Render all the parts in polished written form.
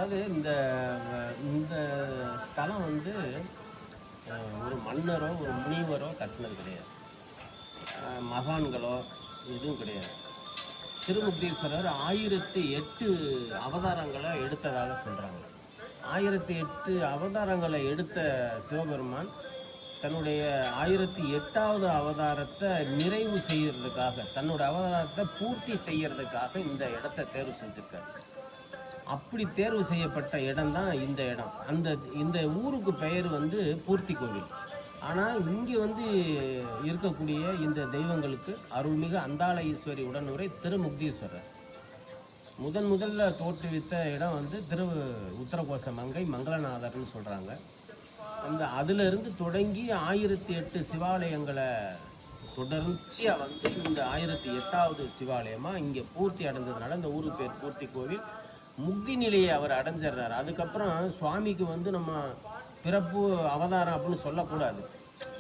அதாவது இந்த ஸ்தலம் வந்து ஒரு மன்னரோ ஒரு முனிவரோ கட்டினது கிடையாது. மகான்களோ எதுவும் கிடையாது. திருமுக்தீஸ்வரர் 1008 அவதாரங்களை எடுத்ததாக சொல்கிறாங்க. 1008 அவதாரங்களை எடுத்த சிவபெருமான் தன்னுடைய 1008வது அவதாரத்தை நிறைவு செய்யறதுக்காக, தன்னோட அவதாரத்தை பூர்த்தி செய்யறதுக்காக இந்த இடத்தை தேர்வு செஞ்சிருக்காரு. அப்படி தேர்வு செய்யப்பட்ட இடம் தான் இந்த இடம். இந்த ஊருக்கு பெயர் வந்து பூர்த்தி கோவில். ஆனால் இங்கே வந்து இருக்கக்கூடிய இந்த தெய்வங்களுக்கு அருள்மிகு அந்தாள ஈஸ்வரி உடனுரை திருமுக்தீஸ்வரர் முதல்ல தோற்றுவித்த இடம் வந்து உத்தரகோச மங்கை மங்களநாதர்னு சொல்கிறாங்க. அதிலிருந்து தொடங்கி 1008 சிவாலயங்களை தொடர்ச்சியாக வந்து இந்த 1008வது சிவாலயமாக இங்கே பூர்த்தி அடைஞ்சதுனால இந்த ஊருக்கு பேர் பூர்த்தி கோவில். முக்தி நிலையை அவர் அடைஞ்சிடுறாரு. அதுக்கப்புறம் சுவாமிக்கு வந்து நம்ம பிறப்பு அவதாரம் அப்படின்னு சொல்லக்கூடாது.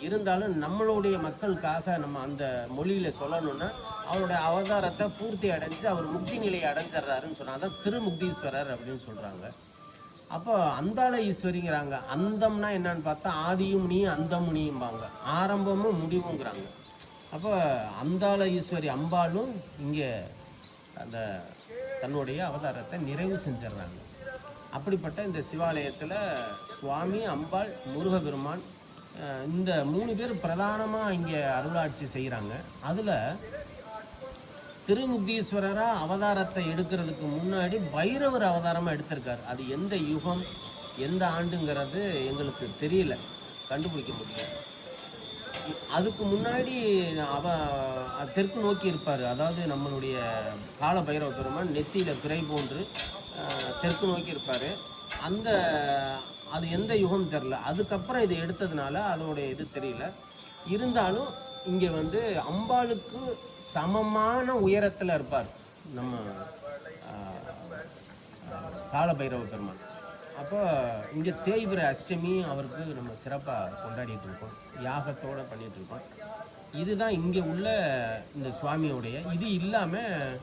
இருந்தாலும் நம்மளுடைய மக்களுக்காக நம்ம அந்த மொழியில் சொல்லணும்னா அவருடைய அவதாரத்தை பூர்த்தி அடைஞ்சு அவர் முக்தி நிலையை அடைஞ்சிட்றாருன்னு சொன்னாங்க. அதான் திருமுக்தீஸ்வரர் அப்படின்னு சொல்கிறாங்க. அப்போ அந்தாள ஈஸ்வரிங்கிறாங்க. அந்தம்னா என்னன்னு பார்த்தா ஆதியும் முனியும் அந்தம் முனியும்பாங்க, ஆரம்பமும் முடிவுங்கிறாங்க. அப்போ அந்தாள ஈஸ்வரி அம்பாலும் இங்கே அந்த தன்னுடைய அவதாரத்தை நிறைவு செஞ்சிடறாங்க. அப்படிப்பட்ட இந்த சிவாலயத்தில் சுவாமி, அம்பாள், முருகபெருமான் இந்த 3 பேர் பிரதானமாக இங்கே அருளாட்சி செய்கிறாங்க. அதில் திருமுக்தீஸ்வரராக அவதாரத்தை எடுக்கிறதுக்கு முன்னாடி பைரவர் அவதாரமாக எடுத்திருக்காரு. அது எந்த யுகம் எந்த ஆண்டுங்கிறது எங்களுக்கு தெரியல, கண்டுபிடிக்க முடியல. அதுக்கு முன்னாடி தெற்கு நோக்கி இருப்பார். அதாவது நம்மளுடைய கால பைரவ பெருமான் நெத்தியில் பிறை போன்று தெற்கு நோக்கி இருப்பார். அது எந்த யுகம் தெரில. அதுக்கப்புறம் இது எடுத்ததுனால அதோடைய இது தெரியல. இருந்தாலும் இங்கே வந்து அம்பாளுக்கு சமமான உயரத்தில் இருப்பார் நம்ம கால பைரவ பெருமான். அப்போ இங்கே தேய்பிரை அஷ்டமி அவருக்கு நம்ம சிறப்பாக கொண்டாடிட்டு இருக்கோம், யாகத்தோடு பண்ணிகிட்டு இருக்கோம். இதுதான் இங்கே உள்ள இந்த சுவாமியோடைய. இது இல்லாமல்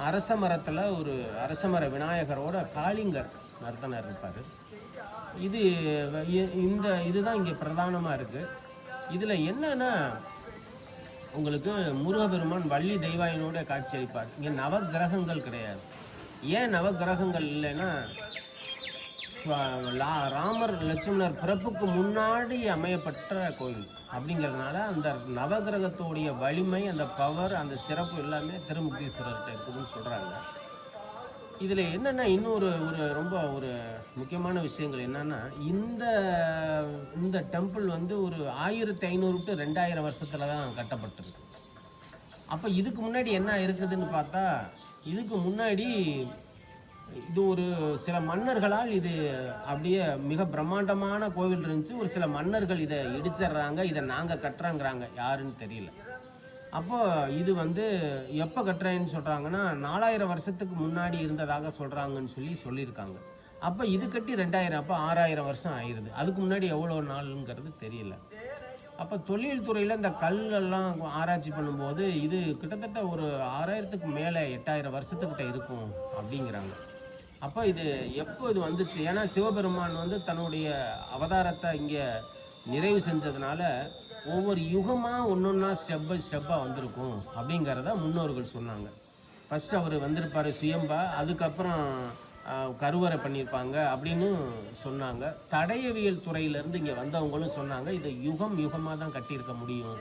அரச மரத்தில் ஒரு அரச மர விநாயகரோட காளிங்கர் நர்த்தனர் இருப்பார். இதுதான் இங்கே பிரதானமாக இருக்குது. இதில் என்னன்னா உங்களுக்கு முருகபெருமான் வள்ளி தெய்வாயினோட காட்சி அளிப்பார். இங்கே நவகிரகங்கள் கிடையாது. ஏன் நவகிரகங்கள் இல்லைன்னா ராமர் லட்சுமணர் பிறப்புக்கு முன்னாடி அமையப்பட்ட கோயில் அப்படிங்கிறதுனால அந்த நவகிரகத்தோடைய வலிமை, அந்த பவர், அந்த சிறப்பு எல்லாமே திருமுக்தீஸ்வரர்கிட்ட இருக்குதுன்னு சொல்கிறாங்க. இதில் என்னென்னா இன்னொரு ரொம்ப முக்கியமான விஷயங்கள் என்னென்னா இந்த டெம்பிள் வந்து ஒரு 1500 to 2000 வருஷத்தில் தான் கட்டப்பட்டிருக்கு. அப்போ இதுக்கு முன்னாடி என்ன இருக்குதுன்னு பார்த்தா, இதுக்கு முன்னாடி இது ஒரு சில மன்னர்களால் இது அப்படியே மிக பிரம்மாண்டமான கோவில் இருந்துச்சு. ஒரு சில மன்னர்கள் இதை இடிச்சிட்றாங்க, இதை நாங்கள் கட்டுறாங்கிறாங்க, யாருன்னு தெரியல. அப்போது இது வந்து எப்போ கட்டுறேன்னு சொல்கிறாங்கன்னா 4000 வருஷத்துக்கு முன்னாடி இருந்ததாக சொல்கிறாங்கன்னு சொல்லியிருக்காங்க. அப்போ இது கட்டி 2000, அப்போ 6000 வருஷம் ஆயிடுது. அதுக்கு முன்னாடி எவ்வளோ நாளுங்கிறது தெரியல. அப்போ தொழில் துறையில் இந்த கல்லெல்லாம் ஆராய்ச்சி பண்ணும்போது இது கிட்டத்தட்ட ஒரு 6000க்கு மேலே 8000 வருஷத்துக்கிட்ட இருக்கும் அப்படிங்கிறாங்க. அப்போ இது எப்போ இது வந்துச்சு? ஏன்னா சிவபெருமான் வந்து தன்னுடைய அவதாரத்தை இங்கே நிறைவு செஞ்சதுனால ஒவ்வொரு யுகமாக ஒன்றா ஸ்டெப் பை ஸ்டெப்பாக வந்திருக்கும் அப்படிங்கிறத முன்னோர்கள் சொன்னாங்க. ஃபஸ்ட்டு அவர் வந்திருப்பார் சுயம்பா, அதுக்கப்புறம் கருவறை பண்ணியிருப்பாங்க அப்படின்னு சொன்னாங்க. தடயவியல் துறையிலேருந்து இங்கே வந்தவங்களும் சொன்னாங்க இது யுகமாக தான் கட்டியிருக்க முடியும்.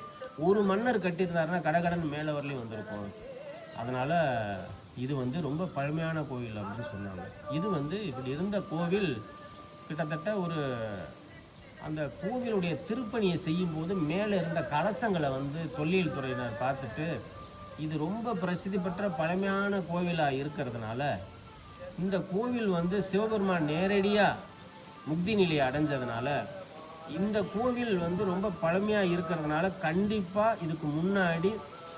ஒரு மன்னர் கட்டியிருந்தாருன்னா கடகடன் மேலே வரலையும் வந்திருக்கும். அதனால் இது வந்து ரொம்ப பழமையான கோவில் அப்படின்னு சொன்னாங்க. இது வந்து இப்படி இருந்த கோவில் கிட்டத்தட்ட அந்த கோவிலுடைய திருப்பணியை செய்யும்போது மேலே இருந்த கலசங்களை வந்து தொல்லியல் துறையினர் பார்த்துட்டு இது ரொம்ப பிரசித்தி பெற்ற பழமையான கோவிலாக இருக்கிறதுனால இந்த கோவில் வந்து சிவபெருமான் நேரடியாக முக்தி நிலையை அடைஞ்சதுனால இந்த கோவில் வந்து ரொம்ப பழமையாக இருக்கிறதுனால கண்டிப்பாக இதுக்கு முன்னாடி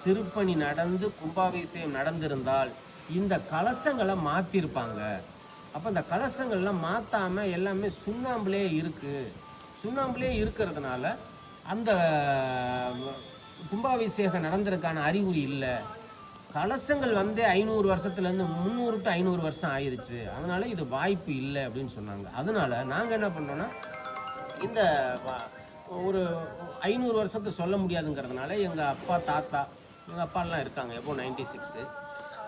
திருப்பணி நடந்து கும்பாபிஷேகம் நடந்திருந்தால் இந்த கலசங்களை மாற்றிருப்பாங்க. அப்போ இந்த கலசங்கள்லாம் மாற்றாமல் எல்லாமே சுண்ணாம்புலே இருக்குது. சுண்ணாம்புலே இருக்கிறதுனால அந்த கும்பாபிஷேகம் நடந்ததுக்கான அறிகுறி இல்லை. கலசங்கள் வந்து 500 வருஷத்துலேருந்து 300 to 500 வருஷம் ஆயிடுச்சு, அதனால இது வாய்ப்பு இல்லை அப்படின்னு சொன்னாங்க. அதனால நாங்கள் என்ன பண்ணோன்னா, இந்த ஒரு 500 வருஷத்தை சொல்ல முடியாதுங்கிறதுனால எங்கள் அப்பா தாத்தா எங்கள் அப்பாலாம் இருக்காங்க, எப்போ 96,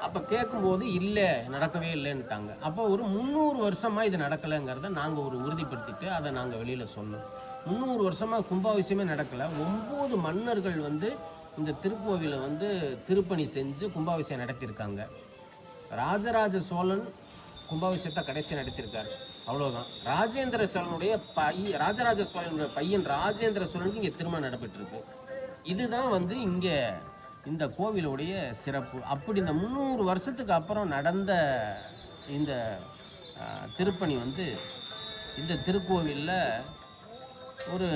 அப்போ கேட்கும்போது இல்லை நடக்கவே இல்லைன்னுட்டாங்க. அப்போ ஒரு 300 வருஷமாக இது நடக்கலைங்கிறத நாங்கள் ஒரு உறுதிப்படுத்திட்டு அதை நாங்கள் வெளியில் சொன்னோம். 300 வருஷமாக கும்பாபிஷேகமே நடக்கலை. 9 மன்னர்கள் வந்து இந்த திருக்கோவிலை வந்து திருப்பணி செஞ்சு கும்பாபிஷேகம் நடத்தியிருக்காங்க. ராஜராஜ சோழன் கும்பாபிஷேகத்தை கடைசி நடத்தியிருக்காரு, அவ்வளோதான். ராஜேந்திர சோழனுடைய ராஜராஜ சோழனுடைய பையன் ராஜேந்திர சோழனுக்கு இங்கே திருமணம் நடைபெற்றிருக்கு. இதுதான் வந்து இங்கே இந்த கோவிலுடைய சிறப்பு. அப்படி இந்த 300 வருஷத்துக்கு அப்புறம் நடந்த இந்த திருப்பணி வந்து இந்த திருக்கோவிலில் ஒரு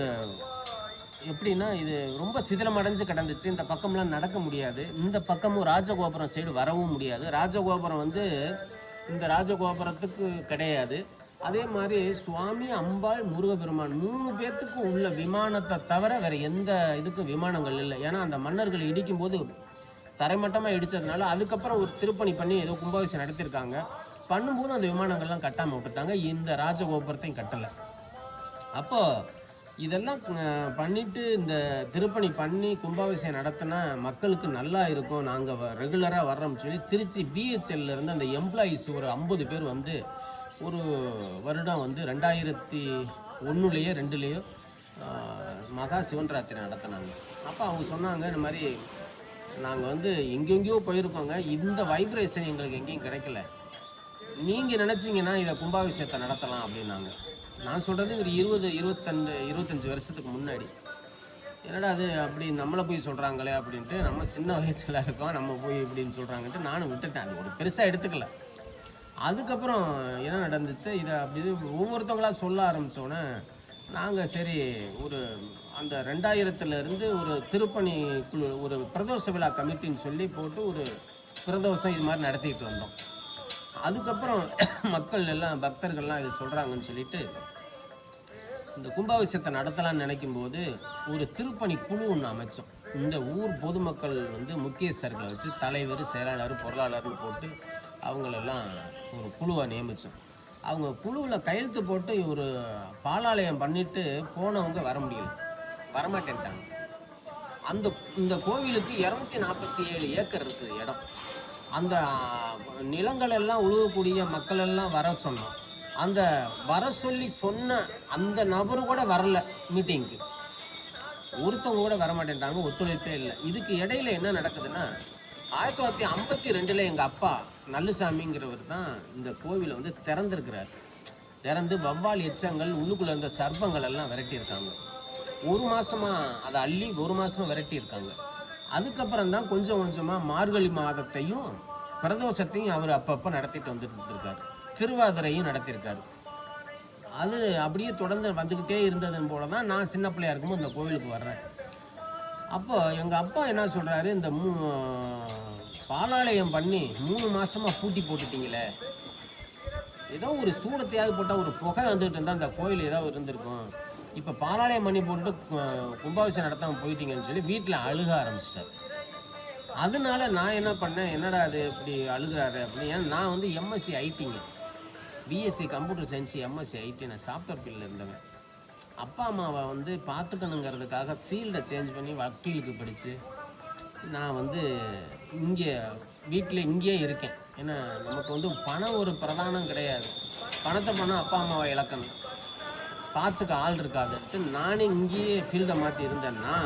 எப்படின்னா, இது ரொம்ப சிதிலமடைஞ்சு கிடந்துச்சு. இந்த பக்கம்லாம் நடக்க முடியாது, இந்த பக்கமும் ராஜகோபுரம் சைடு வரவும் முடியாது. ராஜகோபுரம் வந்து இந்த ராஜகோபுரத்துக்கு கிடையாது. அதே மாதிரி சுவாமி, அம்பாள், முருகப்பெருமான் 3 பேர்த்துக்கும் உள்ள விமானத்தை தவிர வேறு எந்த இதுக்கும் விமானங்கள் இல்லை. ஏன்னா அந்த மன்னர்கள் இடிக்கும்போது தரைமட்டமாக இடித்ததுனால அதுக்கப்புறம் ஒரு திருப்பணி பண்ணி ஏதோ கும்பாபிஷேகம் நடத்தியிருக்காங்க. பண்ணும்போது அந்த விமானங்கள்லாம் கட்டாமல் விட்டுட்டாங்க, இந்த ராஜகோபுரத்தையும் கட்டலை. அப்போது இதெல்லாம் பண்ணிவிட்டு இந்த திருப்பணி பண்ணி கும்பாபிஷேகம் நடத்தினா மக்களுக்கு நல்லா இருக்கும், நாங்கள் ரெகுலராக வர்றோம்னு சொல்லி திருச்சி பிஹெச்எல்லேருந்து அந்த எம்ப்ளாயீஸ் ஒரு 50 பேர் வந்து ஒரு வருடம் வந்து 2001 2 மகா சிவன்ராத்திரி நடத்தினாங்க. அப்போ அவங்க சொன்னாங்க, இந்த மாதிரி நாங்கள் வந்து எங்கெங்கேயோ போயிருக்கோங்க, இந்த வைப்ரேஷன் எங்களுக்கு எங்கேயும் கிடைக்கல, நீங்கள் நினச்சிங்கன்னா இதை கும்பாபிஷேகத்தை நடத்தலாம் அப்படின்னாங்க. நான் சொல்கிறது ஒரு 25 வருஷத்துக்கு முன்னாடி. என்னடா அது அப்படி நம்மளை போய் சொல்கிறாங்களே அப்படின்ட்டு, நம்ம சின்ன வயசில் இருக்கோம், நம்ம போய் இப்படின்னு சொல்கிறாங்கன்ட்டு நானும் விட்டுட்டேன், அது ஒரு பெருசாக எடுத்துக்கல. அதுக்கப்புறம் என்ன நடந்துச்சு, இதை அப்படி ஒவ்வொருத்தவங்களாக சொல்ல ஆரம்பித்தோன்னே நாங்கள் சரி ஒரு அந்த 2000 ஒரு திருப்பணி குழு, ஒரு பிரதோஷ விழா கமிட்டின்னு சொல்லி போட்டு ஒரு பிரதோஷம் இது மாதிரி நடத்திட்டு வந்தோம். அதுக்கப்புறம் மக்கள் எல்லாம் பக்தர்கள்லாம் இது சொல்கிறாங்கன்னு சொல்லிட்டு இந்த கும்பாபிஷேகத்தை நடத்தலாம்னு நினைக்கும்போது ஒரு திருப்பணி குழு ஒன்று அமைச்சோம். இந்த ஊர் பொதுமக்கள் வந்து முக்கியஸ்தர்களை வச்சு தலைவர், செயலாளர், பொருளாளர்னு போட்டு அவங்களெல்லாம் ஒரு குழுவை நியமித்தோம். அவங்க குழுவில் கையெழுத்து போட்டு ஒரு பாலாலயம் பண்ணிட்டு போனவங்க வர முடியல, வரமாட்டேன்ட்டாங்க. இந்த கோவிலுக்கு 247 ஏக்கர் இருக்குது இடம். அந்த நிலங்கள் எல்லாம் உழுவக்கூடிய மக்கள் எல்லாம் வர சொன்னோம். அந்த வர சொல்லி சொன்ன அந்த நபரு கூட வரல மீட்டிங்க்கு, ஒருத்தவங்க கூட வரமாட்டேன்ட்டாங்க, ஒத்துழைப்பே இல்லை. இதுக்கு இடையில என்ன நடக்குதுன்னா, 1952 எங்கள் அப்பா நல்லுசாமிங்கிறவர் தான் இந்த கோவிலை வந்து திறந்துருக்கிறார். திறந்து வவ்வால் எச்சங்கள் உள்ளுக்குள்ளே இருந்த சர்ப்பங்கள் எல்லாம் விரட்டியிருக்காங்க. 1 மாதமாக அதை அள்ளி 1 மாதமாக விரட்டியிருக்காங்க. அதுக்கப்புறம் தான் கொஞ்சம் கொஞ்சமாக மார்கழி மாதத்தையும் பிரதோஷத்தையும் அவர் அப்பப்போ நடத்திட்டு வந்துட்டு இருக்கார். திருவாதிரையும் நடத்தியிருக்காரு. அது அப்படியே தொடர்ந்து வந்துக்கிட்டே இருந்ததுன்னு போல தான் நான் சின்ன பிள்ளையா இருக்கும்போது இந்த கோவிலுக்கு வர்றேன். அப்போ எங்கள் அப்பா என்ன சொல்கிறாரு, இந்த பாலாலயம் பண்ணி 3 மாதமாக பூட்டி போட்டுட்டீங்களே, ஏதோ ஒரு சூடத்தையாவது போட்டால் ஒரு புகை வந்துட்டு இருந்தால் அந்த கோயில் ஏதாவது இருந்திருக்கும், இப்போ பாலாலயம் பண்ணி போட்டு கும்பாபிஷேகம் நடத்தாமல் போயிட்டீங்கன்னு சொல்லி வீட்டில் அழுக ஆரம்பிச்சிட்டார். அதனால நான் என்ன பண்ணேன், என்னடா அது இப்படி அழுகிறாரு அப்படின்னு. ஏன்னா நான் வந்து எம்எஸ்சி ஐடிங்க, BSc computer science, MSc IT, நான் சாஃப்ட்வேர் ஃபீல்டில் இருந்தேன். அப்பா அம்மாவை வந்து பார்த்துக்கணுங்கிறதுக்காக ஃபீல்டை சேஞ்ச் பண்ணி வக்கீலுக்கு படித்து நான் வந்து இங்கே வீட்டில் இங்கேயே இருக்கேன். ஏன்னா நமக்கு வந்து பணம் ஒரு பிரதானம் கிடையாது, பணத்தை பண்ணால் அப்பா அம்மாவை இழக்கணும், பார்த்துக்க ஆள் இருக்காதுன்ட்டு நானே இங்கேயே ஃபீல்டை மாற்றி இருந்தேன்னா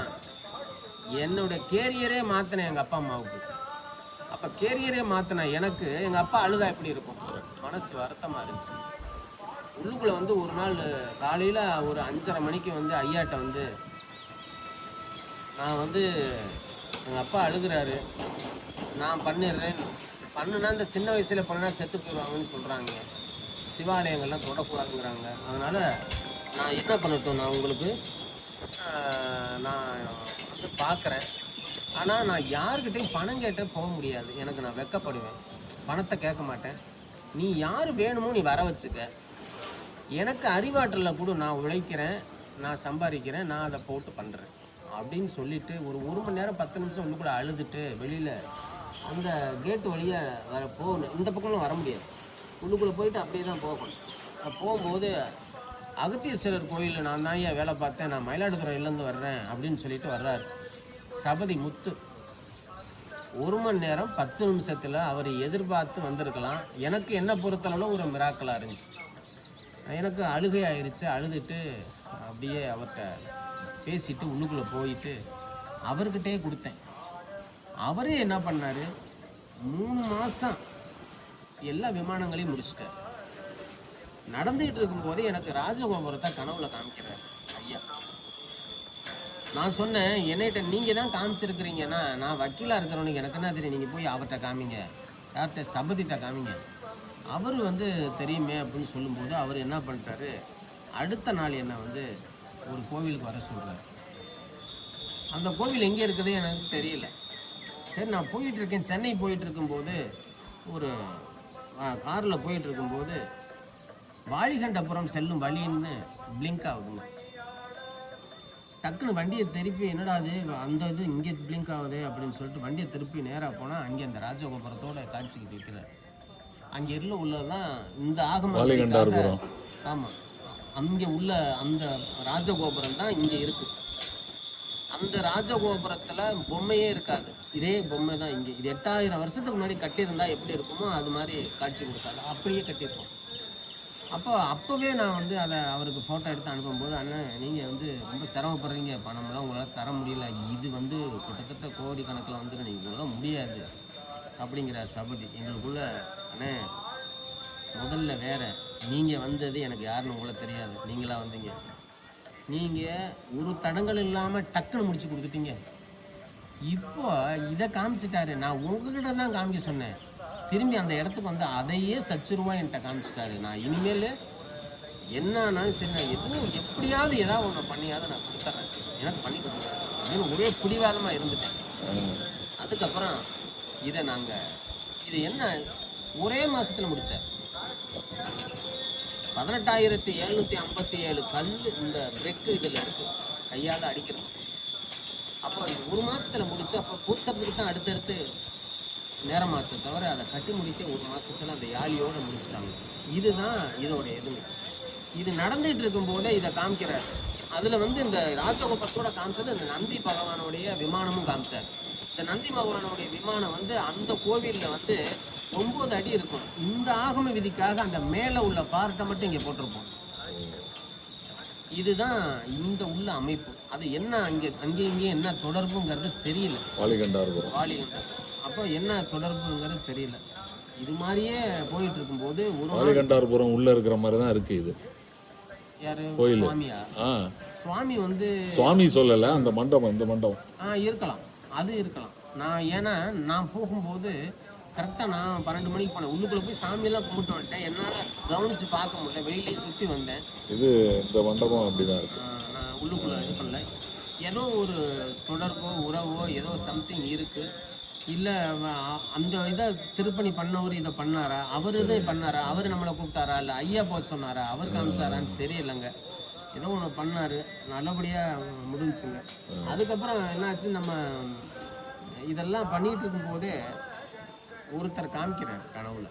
என்னோடய கேரியரே மாற்றினேன் எங்கள் அப்பா அம்மாவுக்கு. அப்போ கேரியரே மாற்றின எனக்கு எங்கள் அப்பா அழுதா எப்படி இருக்கும், மனசு வருத்தமாக இருந்துச்சு. உள்ளுக்குள்ளே வந்து ஒரு நாள் காலையில் ஒரு 5:30 மணிக்கு வந்து ஐயாட்ட வந்து நான் வந்து எங்கள் அப்பா அழுகிறாரு, நான் பண்ணிடுறேன், பண்ணுனா இந்த சின்ன வயசில் பண்ணினா செத்து போயிடுவாங்கன்னு சொல்கிறாங்க, சிவாலயங்கள்லாம் தொடக்கூடாதுங்கிறாங்க, அதனால் நான் என்ன பண்ணட்டும், நான் உங்களுக்கு நான் வந்து பார்க்குறேன், ஆனால் நான் யாருக்கிட்டையும் பணம் கேட்டே போக முடியாது, எனக்கு நான் வெட்கப்படுவேன், பணத்தை கேட்க மாட்டேன், நீ யார் வேணுமோ நீ வர வச்சுக்க, எனக்கு அறிவாற்றலில் கூட நான் உழைக்கிறேன், நான் சம்பாதிக்கிறேன், நான் அதை போட்டு பண்ணுறேன் அப்படின்னு சொல்லிவிட்டு ஒரு 1 மணி நேரம் 10 நிமிஷம் உள்ளுக்குள்ளே அழுதுட்டு வெளியில் அந்த கேட்டு வழியாக போகணும். இந்த பக்கம்லாம் வர முடியாது, உள்ளுக்குள்ளே போயிட்டு அப்படியே தான் போகணும். போகும்போது அகத்தீஸ்வரர் கோயிலில் நான் தான் ஏன் வேலை பார்த்தேன், நான் மயிலாடுதுறையிலேருந்து வர்றேன் அப்படின்னு சொல்லிட்டு வர்றாரு சபதி முத்து. 1 மணி நேரம் 10 நிமிஷத்தில் அவர் எதிர்பார்த்து வந்திருக்கலாம். எனக்கு என்ன பொறுத்தளவில் ஒரு மிராக்கலாக இருந்துச்சு. எனக்கு அழுகை ஆயிடுச்சு. அழுதுட்டு அப்படியே அவர்கிட்ட பேசிட்டு உள்ளுக்குள்ளே போயிட்டு அவர்கிட்டே கொடுத்தேன். அவரே என்ன பண்ணார், 3 மாதம் எல்லா விமானங்களையும் முடிச்சிட்டார். நடந்துகிட்டு இருக்கும்போது எனக்கு ராஜகோபுரத்தை கனவுல காமிக்கிறார் ஐயா. நான் சொன்னேன், என்னைகிட்ட நீங்கள் தான் காமிச்சிருக்கிறீங்கன்னா நான் வக்கீலாக இருக்கிறவனுக்கு எனக்கு என்ன தெரியும், நீங்கள் போய் அவர்கிட்ட காமிங்க, யார்கிட்ட சபதிட்ட காமிங்க, அவர் தெரியுமே அப்படின்னு சொல்லும்போது அவர் என்ன பண்ணிட்டாரு, அடுத்த நாள் என்னை ஒரு கோவிலுக்கு வர சொல்கிறார். அந்த கோவில் எங்கே இருக்குது எனக்கு தெரியல. சரி, நான் போயிட்டுருக்கேன், சென்னை போயிட்டு இருக்கும்போது ஒரு காரில் போயிட்டு இருக்கும்போது வாழிகண்டபுரம் செல்லும் வழின்னு பிளிங்க் ஆகுதுங்க. டக்குன்னு வண்டியை திருப்பி, என்னடா அது அந்த இது இங்கே பிளிங்க் ஆகுது அப்படின்னு சொல்லிட்டு வண்டியை திருப்பி நேராக போனால் அங்கே அந்த ராஜகோபுரத்தோட காட்சிக்கு கேட்குறாரு. அங்கே உள்ளதான் இந்த ஆகம. ஆமாம், அங்கே உள்ள அந்த ராஜகோபுரம் தான் இங்கே இருக்குது. அந்த ராஜகோபுரத்தில் பொம்மையே இருக்காது, இதே பொம்மை தான் இங்கே. இது 8000 வருஷத்துக்கு முன்னாடி கட்டியிருந்தா எப்படி இருக்குமோ அது மாதிரி காட்சி கொடுத்தாரு, அப்படியே கட்டியிருப்போம். அப்போவே நான் அதை அவருக்கு ஃபோட்டோ எடுத்து அனுப்பும்போது, அண்ணன் நீங்கள் ரொம்ப சிரமப்படுறீங்க, பணமெல்லாம் உங்களால் தர முடியல, இது கிட்டத்தட்ட கோடி கணக்கில் நீங்கள் உங்களால் முடியாது அப்படிங்கிறார் சபதி. எங்களுக்குள்ள அண்ணே முதல்ல வேற, நீங்கள் வந்தது எனக்கு யாருன்னு உங்களை தெரியாது, நீங்களாக வந்தீங்க, நீங்கள் ஒரு தடங்கள் இல்லாமல் டக்குன்னு முடிச்சு கொடுத்துட்டீங்க. இப்போ இதை காமிச்சிட்டாரு, நான் உங்ககிட்ட தான் காமிக்க சொன்னேன், திரும்பி அந்த இடத்துக்கு அதையே சச்சுருவா என்கிட்ட காமிச்சிட்டாரு. நான் இனிமேல் என்னன்னாலும் சரி, நான் எதுவும் எப்படியாவது ஏதாவது ஒன்று பண்ணியாவது நான் கொடுத்துட்றேன், எனக்கு பண்ணி கொடுங்க அப்படின்னு ஒரே பிடிவாதமாக இருந்துட்டேன். அதுக்கப்புறம் இதை இது என்ன ஒரே மாதத்தில் முடித்தார். 18,757 கல் இந்த பிரெக்கு இதில் இருக்குது, கையால் அடிக்கிறது. அப்போ இது 1 மாதத்தில் முடிச்சு, அப்போ பூசறதுக்கு தான் அடுத்தடுத்து நேரமாச்சே தவிர அதை கட்டி முடிக்க 1 மாதத்தில் அந்த யாழியோடு முடிச்சுட்டாங்க. இதுதான் இதோட எதுவுமே. இது நடந்துகிட்டு இருக்கும்போதே இதை காமிக்கிறார். அதில் இந்த ராஜகோபுரத்தோட காமிச்சது இந்த நந்தி பகவானுடைய விமானமும் காமிச்சார். இந்த நந்தி பகவானுடைய விமானம் அந்த கோவிலில் 9 அடி இருக்கும். இந்த ஆகம விதிக்காக அந்த மேலே உள்ள பார்ட்டை மட்டும் இங்கே போட்டிருப்போம். இதுதான் இந்த உள்ள அமைப்பு. அது என்ன அங்கே என்ன தொடர்புங்கிறது தெரியல. வாலிகண்டார் அப்போ என்ன தொடர்புங்கிறது தெரியல. இது மாதிரியே போயிட்டு இருக்கும்போது ஒரு வாலிகண்டார்புரம் உள்ள இருக்கிற மாதிரி தான் இருக்கு. இது யாரு கோயில்? சுவாமியா? சுவாமி சுவாமி சொல்லல, அந்த மண்டபம், இந்த மண்டபம் இருக்கலாம், அது இருக்கலாம். நான் போகும்போது கரெக்டாக நான் 12 மணிக்கு போனேன். உள்ளுக்குள்ளே போய் சாமியெல்லாம் கும்பிட்டு வந்துட்டேன். என்னால் கவனித்து பார்க்க முடியல, வெளியிலேயே சுற்றி வந்தேன். இது இந்த மண்டபம் அப்படிதான் இருக்கு. நான் உள்ளுக்குள்ளே இது பண்ணல. ஏதோ ஒரு தொடர்போ உறவோ ஏதோ சம்திங் இருக்குது. இல்லை அந்த இதை திருப்பணி பண்ணவர் இதை பண்ணாரா, அவர் இதை பண்ணாரா, அவர் நம்மளை கூப்பிட்டாரா, இல்லை ஐயா போக சொன்னாரா, அவர் காமிச்சாரான்னு தெரியலைங்க. ஏதோ ஒன்று பண்ணார், நல்லபடியாக முடிஞ்சுங்க. அதுக்கப்புறம் என்னாச்சு, நம்ம இதெல்லாம் பண்ணிகிட்டு இருக்கும்போதே ஒருத்தர் காமிக்கிறார் கனவுல.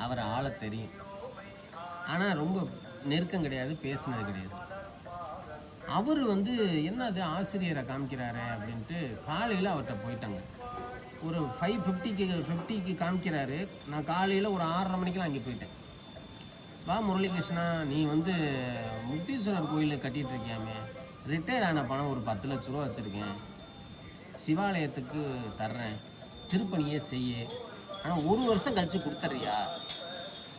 அவர் ஆளை தெரியும், ஆனால் ரொம்ப நெருக்கம் கிடையாது, பேசினது கிடையாது. அவர் என்னது ஆசிரியரை காமிக்கிறாரு அப்படின்ட்டு காலையில் அவர்கிட்ட போயிட்டாங்க. ஒரு 5:50க்கு காமிக்கிறாரு. நான் காலையில் ஒரு 6:30 மணிக்கெலாம் அங்கே போயிட்டேன். வா முரளிகிருஷ்ணா, நீ முக்தீஸ்வரர் கோயிலில் கட்டிகிட்டு இருக்கியாமே, ரிட்டையர்ட் ஆன பணம் ஒரு 10 லட்ச ரூபா வச்சுருக்கேன், சிவாலயத்துக்கு தர்றேன், திருப்பணியே செய்ய, ஆனால் 1 வருஷம் கழித்து கொடுத்துறியா,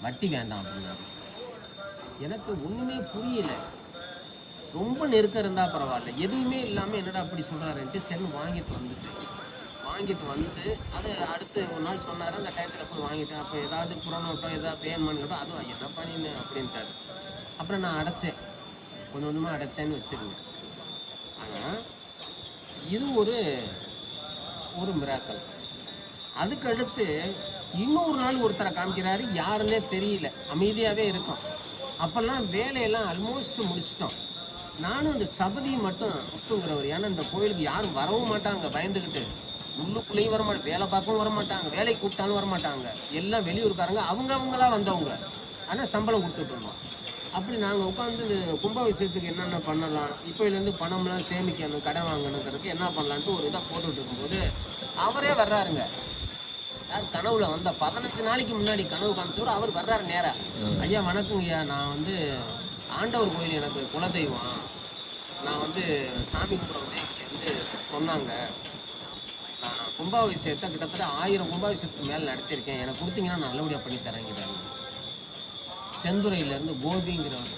வட்டி வேண்டாம் அப்படின்னாரு. எனக்கு ஒன்றுமே புரியல. ரொம்ப நெருக்கம் இருந்தால் பரவாயில்ல, எதுவுமே இல்லாமல் என்னடா அப்படி சொல்கிறாருன்ட்டு சரி வாங்கிட்டு வந்து அது அடுத்து ஒரு நாள் சொன்னார். அந்த டயத்தில் போய் வாங்கிட்டேன். அப்போ ஏதாவது புறநோட்டோ ஏதாவது பேமெண்ட் கேட்டோ அதுவும் என்ன பண்ணின்னு அப்படின்ட்டாரு. அப்புறம் நான் அடைச்சேன், கொஞ்சம் கொஞ்சமாக அடைச்சேன்னு வச்சுருங்க. ஆனால் இது ஒரு மிராக்கல். அதுக்கடுத்து இன்னொரு நாள் ஒருத்தரை காமிக்கிறாரு, யாருன்னே தெரியல, அமைதியாகவே இருக்கும். அப்போல்லாம் வேலையெல்லாம் ஆல்மோஸ்ட் முடிச்சிட்டோம். நானும் அந்த சபதி மட்டும் முத்துங்கிறவர், ஏன்னா இந்த கோயிலுக்கு யாரும் வரவும் மாட்டாங்க பயந்துக்கிட்டு. உள்ளுக்குள்ளேயும் வரமாட்டாங்க, வேலை பார்க்கவும் வரமாட்டாங்க, வேலைக்கு கூப்பிட்டாலும் வரமாட்டாங்க, எல்லாம் வெளியூருக்காரங்க, அவங்களா வந்தவங்க. ஆனால் சம்பளம் கொடுத்துட்டு இருந்தோம். அப்படி நாங்கள் உட்காந்து கும்பாபிஷேகத்துக்கு என்னென்ன பண்ணலாம், இப்போலேருந்து பணம்லாம் சேமிக்கணும், கடன் வாங்கணுங்கிறதுக்கு என்ன பண்ணலான்ட்டு ஒரு இதாக போட்டுட்டு இருக்கும்போது அவரே வர்றாருங்க. யார் கனவுல வந்த 15 நாளைக்கு முன்னாடி கனவு காமிச்சவர் அவர் வர்றாரு நேரா. ஐயா வணக்கங்க ஐயா, நான் வந்து ஆண்டவர் கோயில் எனக்கு குலதெய்வம், நான் வந்து சாமி கும்பிட்றவங்க இங்கேருந்து சொன்னாங்க, நான் கும்பாபிஷேகத்தை கிட்டத்தட்ட 1000 கும்பாபிஷேகத்துக்கு மேலே நடத்தியிருக்கேன், எனக்கு கொடுத்தீங்கன்னா நான் நல்லபடியாக பண்ணி தரேங்கிறாங்க. செந்துறையிலேருந்து கோபிங்கிறவர்.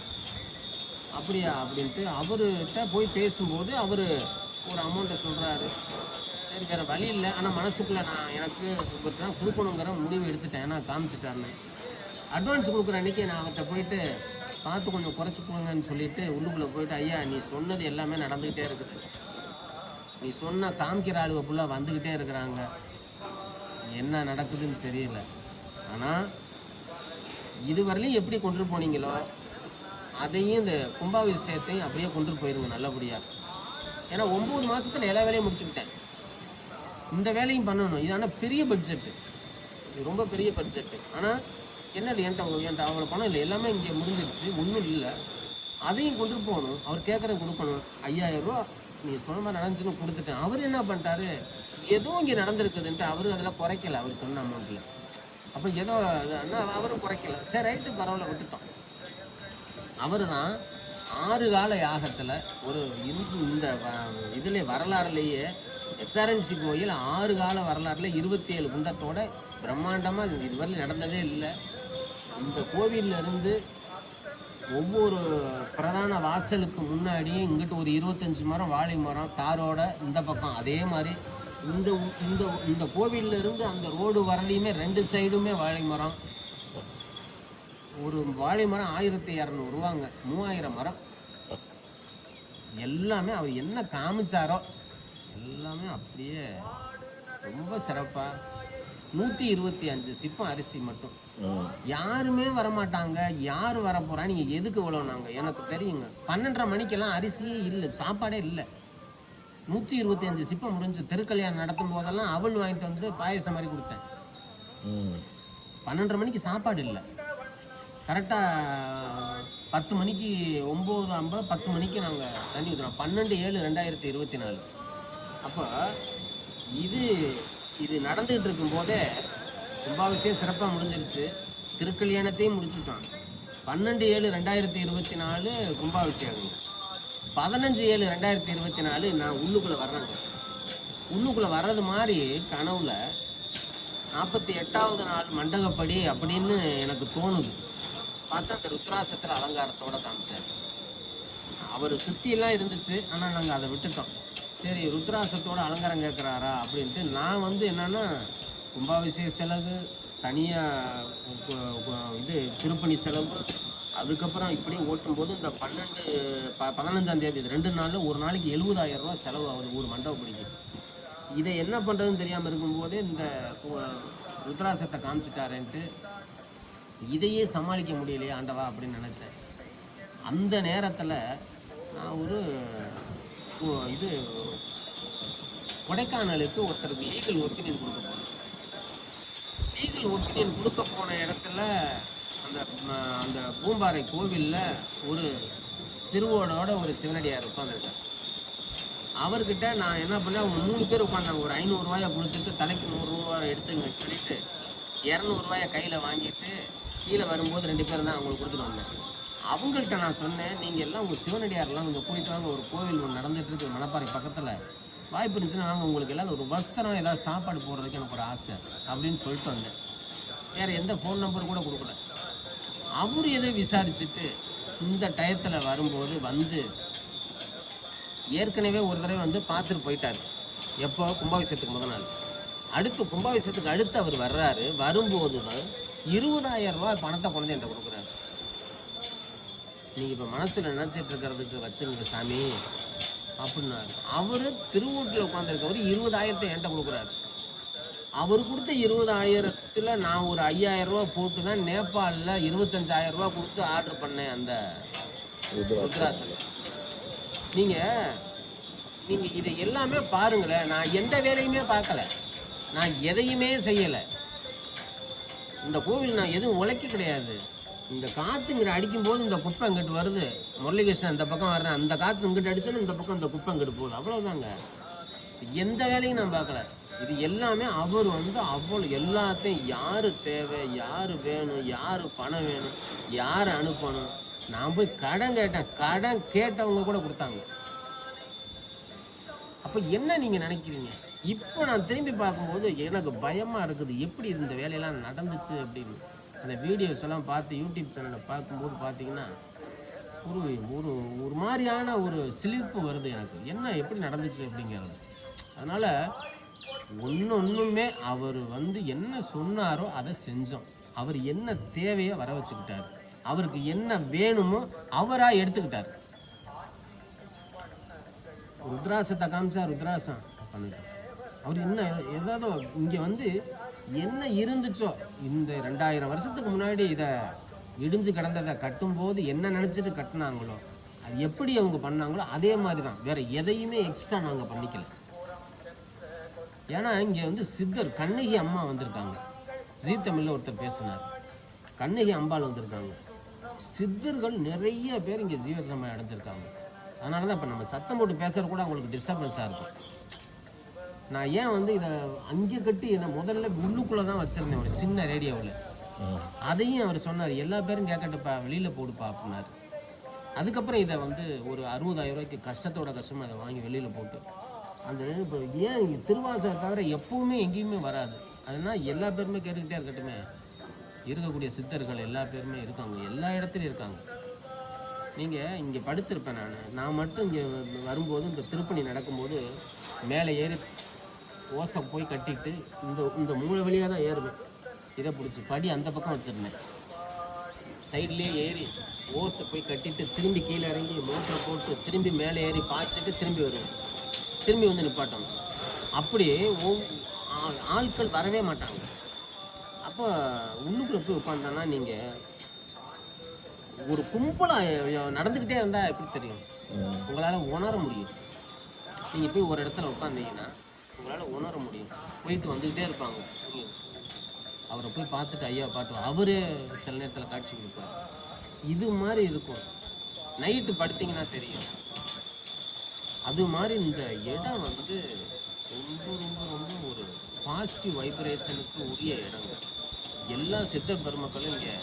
அப்படியா அப்படின்ட்டு அவர்கிட்ட போய் பேசும்போது அவர் ஒரு அமௌண்ட்டை சொல்கிறாரு. சரி வேறு வழி இல்லை, ஆனால் மனசுக்குள்ளே நான் எனக்கு இவர்கிட்ட தான் கொடுக்கணுங்கிற முடிவு எடுத்துட்டேன், நான் காமிச்சிட்டாருன்னு. அட்வான்ஸ் கொடுக்குற அன்றைக்கி நான் அவர்கிட்ட போயிட்டு பார்த்து கொஞ்சம் குறைச்சி கொடுங்கன்னு சொல்லிட்டு உள்ளுக்குள்ளே போயிட்டு, ஐயா நீ சொன்னது எல்லாமே நடந்துக்கிட்டே இருக்குது, நீ சொன்ன காமிக்கிற ஆளுக ஃபுல்லாக வந்துக்கிட்டே இருக்கிறாங்க, என்ன நடக்குதுன்னு தெரியல, ஆனால் இதுவரையிலையும் எப்படி கொண்டு போனீங்களோ அதையும் இந்த கும்பாபிஷேகத்தையும் அப்படியே கொண்டு போயிருங்க நல்லபடியாக. ஏன்னா 9 மாதத்தில் எல்லா வேலையும் முடிச்சுக்கிட்டேன், இந்த வேலையும் பண்ணணும். இது ஆனால் பெரிய பட்ஜெட்டு, இது ரொம்ப பெரிய பட்ஜெட்டு. ஆனால் என்னது என்கிட்ட அவ்வளோ பணம் இல்லை, எல்லாமே இங்கே முடிஞ்சிருச்சு, ஒன்றும் இல்லை, அதையும் கொண்டு போகணும். அவர் கேட்குற கொடுக்கணும். 5000 ரூபா நீ சொன்ன மாதிரி நடந்துச்சுன்னு கொடுத்துட்டேன். அவர் என்ன பண்ணிட்டாரு, ஏதோ இங்கே நடந்திருக்குதுன்ட்டு அவரும் அதில் குறைக்கல, அவர் சொன்ன அமௌண்ட்டில். அப்போ ஏதோ அவரும் குறைக்கல, சரி ரைட்டு பரவாயில்ல விட்டுட்டோம். அவர் தான் 6 கால யாகத்தில் ஒரு இந்த இதில் வரலாறுலேயே எஸ்ஆர்என்சி கோயில் 6 கால வரலாறுல 27 குண்டத்தோட பிரம்மாண்டமாக இதுவரை நடந்ததே இல்லை. இந்த கோவிலில் இருந்து ஒவ்வொரு பிரதான வாசலுக்கு முன்னாடியும் இங்கிட்டு ஒரு 25 மரம் வாழை மரம் தாரோட, இந்த பக்கம் அதே மாதிரி இந்த இந்த இந்த கோவிலில் இருந்து அந்த ரோடு வரலையுமே 2 சைடுமே வாழை மரம். ஒரு வாழை மரம் 1200 ரூபாங்க, 3000 மரம். எல்லாமே அவர் என்ன காமிச்சாரோ எல்லாமே அப்படியே ரொம்ப சிறப்பாக. 125 சிப்பம் அரிசி மட்டும். யாருமே வரமாட்டாங்க, யார் வர போறா, நீங்க எதுக்கு இவ்வளோனாங்க, எனக்கு தெரியுங்க. 12:30 மணிக்கெல்லாம் அரிசியே இல்லை, சாப்பாடே இல்லை. 125 சிப்பம் முடிஞ்சு திருக்கல்யாணம் நடத்தும் போதெல்லாம் அவள் வாங்கிட்டு வந்து பாயசம் மாதிரி கொடுத்தேன். 12:30 மணிக்கு சாப்பாடு இல்லை. கரெக்டாக 10 மணிக்கு 9:50 10 மணிக்கு நாங்கள் தண்ணி ஊற்றுறோம். 12/7/2024. அப்போ இது நடந்துகிட்டு இருக்கும்போதே கும்பாபிஷேகம் சிறப்பாக முடிஞ்சிருச்சு, திருக்கல்யாணத்தையும் முடிச்சுட்டோம். 12/7/2024 கும்பாபிஷேகம். 15/7/2024 நான் உள்ளுக்குள்ளே வர்றேங்க. உள்ளுக்குள்ளே வர்றது மாதிரி கனவுல 48வது நாள் மண்டகப்படி அப்படின்னு எனக்கு தோணுது. பார்த்தா அந்த ருத்ராசத்தில் அலங்காரத்தோட காமிச்சார். அவர் சுற்றியெல்லாம் இருந்துச்சு, ஆனால் நாங்கள் அதை விட்டுட்டோம். சரி ருத்ராசத்தோட அலங்காரம் கேட்குறாரா அப்படின்ட்டு நான் வந்து என்னென்னா கும்பாபிஷேக செலவு தனியாக, இது திருப்பணி செலவு, அதுக்கப்புறம் இப்படியே ஓட்டும்போது இந்த 15ஆம் தேதி 2 நாளில் ஒரு நாளைக்கு 70,000 ரூபா செலவு ஆகுது ஒரு மண்டபப்படிக்கு. இதை என்ன பண்ணுறதுன்னு தெரியாமல் இருக்கும்போதே இந்த ருத்ராசத்தை காமிச்சிட்டாரேன்ட்டு இதையே சமாளிக்க முடியலையே ஆண்டவா அப்படின்னு நினச்சேன். அந்த நேரத்தில் நான் ஒரு இது கொடைக்கானலுக்கு ஒருத்தருக்கு லீகல் ஒப்பீனியன் கொடுக்க போனேன். லீகல் ஒப்பீனியன் கொடுக்க போன இடத்துல அந்த பூம்பாறை கோவிலில் ஒரு திருவோடோட ஒரு சிவனடியார் உட்காந்துருக்கார். அவர்கிட்ட நான் என்ன பண்ணேன், அவங்க 3 பேர் உட்காந்தாங்க. ஒரு 500 ரூபாயை கொடுத்துட்டு தலைக்கு 100 ரூபா எடுத்துங்க சொல்லிட்டு 200 ரூபாயை கையில் வாங்கிட்டு கீழே வரும்போது 2 பேர் தான் அவங்களுக்கு கொடுத்துட்டு வந்தேன். அவங்கள்ட்ட நான் சொன்னேன், நீங்கள் எல்லாம் உங்கள் சிவனடியாரெல்லாம் கொஞ்சம் போயிட்டு வாங்க, ஒரு கோவில் ஒன்று நடந்துட்டு இருக்கு மணப்பாறை பக்கத்தில், வாய்ப்பு இருந்துச்சுன்னா வாங்க, உங்களுக்கு எல்லாம் ஒரு வஸ்திரம் ஏதாவது சாப்பாடு போடுறதுக்கு எனக்கு ஒரு ஆசை அப்படின்னு சொல்லிட்டு வந்தேன். வேறு எந்த ஃபோன் நம்பர் கூட கொடுக்கல. அவர் எதை விசாரிச்சுட்டு இந்த டயத்தில் வரும்போது வந்து ஏற்கனவே ஒரு தடவை வந்து பார்த்துட்டு போயிட்டார். எப்போ கும்பாபிஷேகத்துக்கு முதல் நாள். அடுத்து கும்பாபிஷேகத்துக்கு அடுத்து அவர் வர்றாரு. வரும்போது 20,000 ரூபாய் பணத்தை கொண்டு என்கிட்ட கொடுக்குறாரு. நீங்கள் இப்போ மனசில் நினச்சிட்டு இருக்கிறதுக்கு வச்சுருங்க சாமி அப்படின்னாரு. அவர் திருவூட்டில் உட்காந்துருக்கவர் 20,000 என்கிட்ட கொடுக்குறாரு. அவர் கொடுத்த 20,000த்தில் நான் ஒரு 5,000 ரூபா போட்டு தான் நேபாளில் 25,000 ரூபா கொடுத்து ஆர்டர் பண்ணேன் அந்த ருத்ராசன். நீங்கள் நீங்கள் இதை எல்லாமே பாருங்களேன். நான் எந்த வேலையுமே பார்க்கல, நான் எதையுமே செய்யலை. இந்த கோவில் நான் எதுவும் உழைக்க கிடையாது. இந்த காற்றுங்கிற அடிக்கும்போது இந்த குப்பை இங்கிட்டு வருது, முரளிகிருஷ்ணன் இந்த பக்கம் வர்றேன், அந்த காற்று இங்கிட்டு அடிச்சாலும் இந்த பக்கம் இந்த குப்பை இங்கிட்டு போகுது, அவ்வளோதாங்க. எந்த வேலையும் நான் பார்க்கல. இது எல்லாமே அவர் அவ்வளோ எல்லாத்தையும் யார் தேவை, யார் வேணும், யார் பணம் வேணும், யார் அனுப்பணும், நான் போய் கடன் கேட்டேன், கடன் கேட்டவங்க கூட கொடுத்தாங்க. அப்போ என்ன நீங்கள் நினைக்கிறீங்க? இப்போ நான் திரும்பி பார்க்கும்போது எனக்கு பயமாக இருக்குது, எப்படி இந்த வேலையெல்லாம் நடந்துச்சு அப்படின்னு. அந்த வீடியோஸ் எல்லாம் பார்த்து யூடியூப் சேனலில் பார்க்கும்போது பார்த்தீங்கன்னா ஒரு ஒரு ஒரு மாதிரியான ஒரு சிலிர்ப்பு வருது எனக்கு, என்ன எப்படி நடந்துச்சு அப்படிங்கிறது. அதனால் ஒன்றுமே அவர் என்ன சொன்னாரோ அதை செஞ்சோம். அவர் என்ன தேவையோ வர வச்சுக்கிட்டார், அவருக்கு என்ன வேணுமோ அவராக எடுத்துக்கிட்டார். ருத்ராசத்தை காமிச்சா ருத்ராசம் பண்ணிட்டார். அவர் என்ன ஏதாவது இங்கே என்ன இருந்துச்சோ, இந்த 2000 வருஷத்துக்கு முன்னாடி இதை இடிஞ்சு கிடந்ததை கட்டும்போது என்ன நினச்சிட்டு கட்டினாங்களோ, அது எப்படி அவங்க பண்ணாங்களோ அதே மாதிரி தான். வேறு எதையுமே எக்ஸ்ட்ரா நாங்கள் பண்ணிக்கல. ஏன்னா இங்கே சித்தர் கண்ணகி அம்மா வந்திருக்காங்க, ஜீ தமிழில் ஒருத்தர் பேசினார், கண்ணகி அம்பாள் வந்திருக்காங்க, சித்தர்கள் நிறைய பேர் இங்கே ஜீவசமயம் அடைஞ்சிருக்காங்க. அதனால தான் இப்போ நம்ம சத்தம் போட்டு பேசுகிற கூட அவங்களுக்கு டிஸ்டர்பன்ஸாக இருக்கும். நான் ஏன் இதை அங்கே கட்டி என்னை முதல்ல உள்ளுக்குள்ளே தான் வச்சுருந்தேன், ஒரு சின்ன ரேடியோவில். அதையும் அவர் சொன்னார், எல்லா பேரும் கேட்கட்டுப்பா, வெளியில் போடுப்பா அப்படின்னார். அதுக்கப்புறம் இதை ஒரு 60,000 ரூபாய்க்கு கஷ்டமாக அதை வாங்கி வெளியில் போட்டு அந்த இப்போ ஏன் இங்கே திருவாசகம் தவிர எப்பவுமே எங்கேயுமே வராது. அதனால் எல்லா பேருமே கேட்டுக்கிட்டே இருக்கட்டுமே. இருக்கக்கூடிய சித்தர்கள் எல்லா பேருமே இருக்காங்க, எல்லா இடத்துலையும் இருக்காங்க. நீங்கள் இங்கே படுத்திருப்பேன், நான் மட்டும் இங்கே வரும்போது இந்த திருப்பணி நடக்கும்போது மேலே ஏறி ஓசை போய் கட்டிட்டு இந்த மூளை வழியாக தான் ஏறுவேன். இதை பிடிச்சி படி அந்த பக்கம் வச்சுருந்தேன், சைட்லேயே ஏறி ஓசை போய் கட்டிட்டு திரும்பி கீழே இறங்கி மோட்டரை போட்டு திரும்பி மேலே ஏறி பாய்ச்சிட்டு திரும்பி வருவேன், திரும்பி நிப்பாட்டணும். அப்படியே ஆட்கள் வரவே மாட்டாங்க. அப்போ உள்ளுக்குள்ளே போய் உட்காந்தானா நீங்கள் ஒரு கும்பலாக நடந்துக்கிட்டே இருந்தால் எப்படி தெரியும்? உங்களால் உணர முடியும். நீங்கள் போய் ஒரு இடத்துல உட்காந்தீங்கன்னா உங்களால் உணர முடியும். போயிட்டு வந்துக்கிட்டே இருப்பாங்க, அவரை போய் பார்த்துட்டு ஐயா பாட்டு அவரே சில நேரத்தில் காட்சி கொடுப்பார். இது மாதிரி இருக்கும். நைட்டு படுத்திங்கன்னா தெரியும். அது மாதிரி இந்த இடம் ரொம்ப ரொம்ப ரொம்ப ஒரு பாசிட்டிவ் வைப்ரேஷனுக்கு உரிய இடங்க. எல்லா சித்தர் பெருமக்களும் இங்கே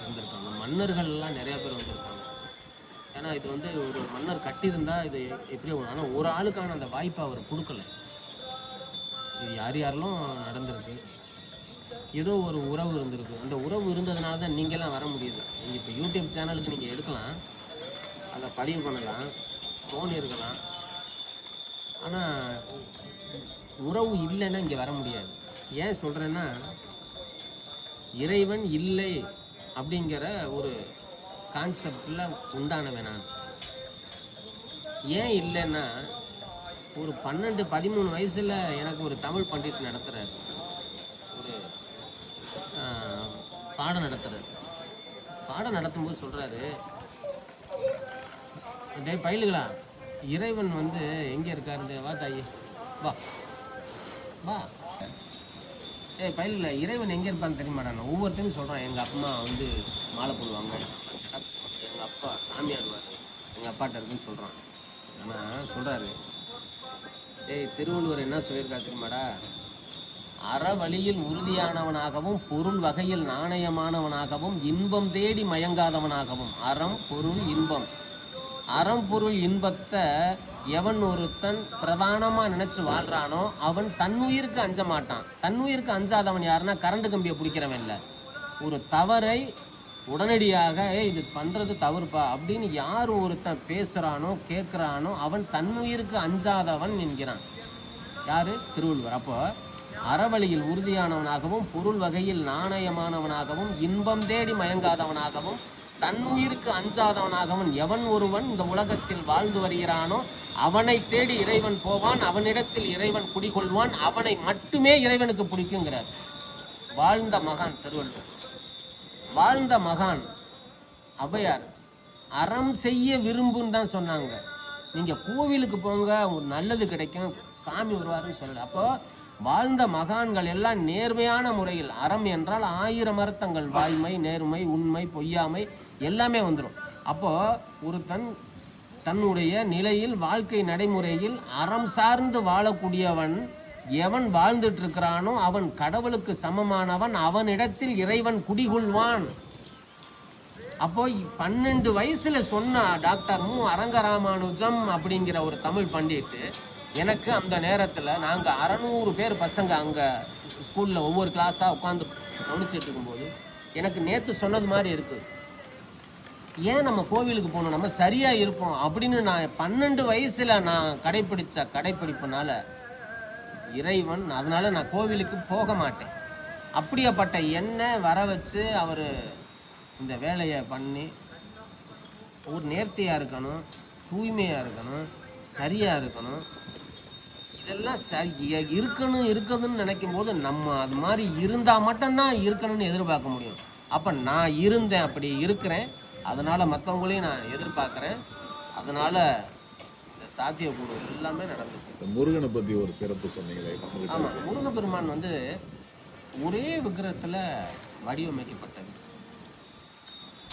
வந்திருக்காங்க, மன்னர்கள்லாம் நிறையா பேர் வந்திருக்காங்க. ஏன்னா இது ஒரு மன்னர் கட்டியிருந்தா இது எப்படி, ஆனால் ஒரு ஆளுக்கான அந்த வாய்ப்பை அவர் கொடுக்கல. இது யாரெல்லாம் நடந்திருக்கு, ஏதோ ஒரு உறவு இருந்திருக்கு. அந்த உறவு இருந்ததுனால தான் நீங்கள்லாம் வர முடியுது. நீங்கள் இப்போ யூடியூப் சேனலுக்கு நீங்கள் எடுக்கலாம், அதை பதிவு பண்ணலாம், ஃபோன் இருக்கலாம், ஆனால் உறவு இல்லைன்னா இங்கே வர முடியாது. ஏன் சொல்கிறேன்னா, இறைவன் இல்லை அப்படிங்கிற ஒரு கான்செப்டில் உண்டானவன் நான். ஏன் இல்லைன்னா, ஒரு 12-13 வயசில் எனக்கு ஒரு தமிழ் பண்டிட் நடத்துகிறார், ஒரு பாடம் நடத்துகிறார். பாடம் நடத்தும்போது சொல்கிறாரு, டே பயிலுகளா, இறைவன் எங்கே இருக்காரு, வா தாயி வா வா, பயிலுங்களா இறைவன் எங்கே இருப்பான்னு தெரியுமாடா. நான் ஒவ்வொருத்தையும் சொல்கிறேன். எங்கள் அம்மா மாலை போடுவாங்க, எங்கள் அப்பா சாமி ஆடுவார், எங்கள் அப்பாட்ட இருக்குன்னு சொல்கிறான். ஆனால் சொல்கிறாரு, திருவள்ளுவர் என்ன சொல்லியிருக்கா தெரியுமாடா, அறவழியில் உறுதியானவனாகவும் பொருள் வகையில் நாணயமானவனாகவும் இன்பம் தேடி மயங்காதவனாகவும். அறம் பொருள் இன்பம், அறம் பொருள் இன்பத்தை எவன் ஒருத்தன் பிரதானமாக நினச்சி வாழ்கிறானோ அவன் தன்னுயிருக்கு அஞ்ச மாட்டான். தன்னுயிருக்கு அஞ்சாதவன் யாருன்னா கரண்ட் கம்பியை பிடிக்கிறவன் இல்லை. ஒரு தவறை உடனடியாக இது பண்ணுறது தவறுப்பா அப்படின்னு யார் ஒருத்தன் பேசுகிறானோ கேட்குறானோ அவன் தன்னுயிருக்கு அஞ்சாதவன் என்கிறான். யார்? திருவள்ளுவர். அப்போ அறவழியில் உறுதியானவனாகவும் பொருள் வகையில் நாணயமானவனாகவும் இன்பம் தேடி மயங்காதவனாகவும் தன்னுயிருக்கு அஞ்சாதவனாகவும் எவன் ஒருவன் இந்த உலகத்தில் வாழ்ந்து வருகிறானோ அவனை தேடி இறைவன் போவான், அவனிடத்தில் இறைவன் குடிகொள்வான், அவனை மட்டுமே இறைவனுக்கு பிடிக்குங்கிறார். வாழ்ந்த மகான் திருவள்ளுவர். வாழ்ந்த மகான் ஔவையார் அறம் செய்ய விரும்புன்னு தான் சொன்னாங்க. நீங்கள் கோவிலுக்கு போங்க, ஒரு நல்லது கிடைக்கும், சாமி வருவாருன்னு சொல்லலை. அப்போ வாழ்ந்த மகான்கள் எல்லாம் நேர்மையான முறையில், அறம் என்றால் 1000 அர்த்தங்கள், வாய்மை, நேர்மை, உண்மை, பொய்யாமை எல்லாமே வந்துடும். அப்போ ஒரு தன்னுடைய நிலையில், வாழ்க்கை நடைமுறையில் அறம் சார்ந்து வாழக்கூடியவன் எவன் வாழ்ந்துட்டு இருக்கிறானோ அவன் கடவுளுக்கு சமமானவன், அவனிடத்தில் இறைவன் குடிகொள்வான். அப்போ 12 வயசுல சொன்ன டாக்டர் மு அரங்கராமானுஜம் அப்படிங்கிற ஒரு தமிழ் பண்டிட்டு எனக்கு அந்த நேரத்தில் நாங்கள் 600 பேர் பசங்க அங்கே ஸ்கூலில் ஒவ்வொரு கிளாஸாக உட்காந்து கவனிச்சுட்டு இருக்கும்போது எனக்கு நேற்று சொன்னது மாதிரி இருக்குது. ஏன் நம்ம கோவிலுக்கு போகணும், நம்ம சரியாக இருப்போம் அப்படின்னு நான் 12 வயசில் நான் கடைப்பிடிச்ச கடைப்பிடிப்புனால இறைவன், அதனால நான் கோவிலுக்கு போக மாட்டேன். அப்படியேப்பட்ட எண்ணெய் வர வச்சு அவர் இந்த வேலையை பண்ணி ஒரு நேர்த்தியாக இருக்கணும், தூய்மையாக இருக்கணும், சரியாக இருக்கணும், இதெல்லாம் இருக்குதுன்னு நினைக்கும் போது நம்ம அது மாதிரி இருந்தால் மட்டும்தான் இருக்கணும்னு எதிர்பார்க்க முடியும். அப்போ நான் இருந்தேன், அப்படி இருக்கிறேன், அதனால் மற்றவங்களையும் நான் எதிர்பார்க்குறேன். அதனால் இந்த சாத்தியக்கூறு எல்லாமே நடந்துச்சு. முருகனை பற்றி ஒரு சிறப்பு சொன்னீங்களே. ஆமாம், முருகப்பெருமான் வந்து ஒரே விக்கிரகத்தில் வடிவமைக்கப்பட்டது.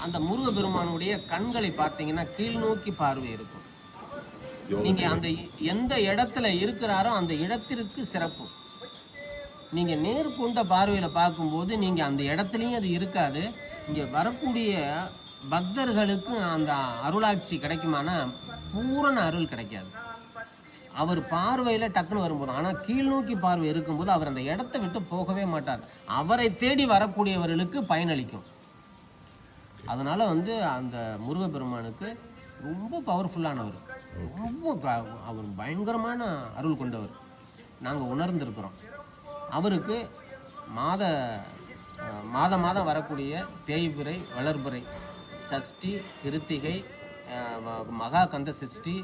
அந்த முருகப்பெருமானுடைய கண்களை பார்த்தீங்கன்னா கீழ் நோக்கி பார்வை இருக்கும். நீங்க அந்த எந்த இடத்துல இருக்கிறாரோ அந்த இடத்திற்கு சிறப்பு. நீங்க நேர்கொண்ட பார்வையில பார்க்கும்போது நீங்க அந்த இடத்துலயும் அது இருக்காது. இங்க வரக்கூடிய பக்தர்களுக்கு அந்த அருளாட்சி கிடைக்குமானா பூரண அருள் கிடைக்காது. அவர் பார்வையில டக்குன்னு வரும்போது, ஆனா கீழ் நோக்கி பார்வை இருக்கும்போது அவர் அந்த இடத்தை விட்டு போகவே மாட்டார். அவரை தேடி வரக்கூடியவர்களுக்கு பயனளிக்கும். அதனால வந்து அந்த முருகப்பெருமானுக்கு ரொம்ப பவர்ஃபுல்லானவர், ரொம்ப அவர் பயங்கரமான அருள் கொண்டவர். நாங்கள் உணர்ந்திருக்கிறோம். அவருக்கு மாதம் வரக்கூடிய தேய்பிறை, வளர்பிறை, சஷ்டி, கிருத்திகை, மகா கந்த சஷ்டி,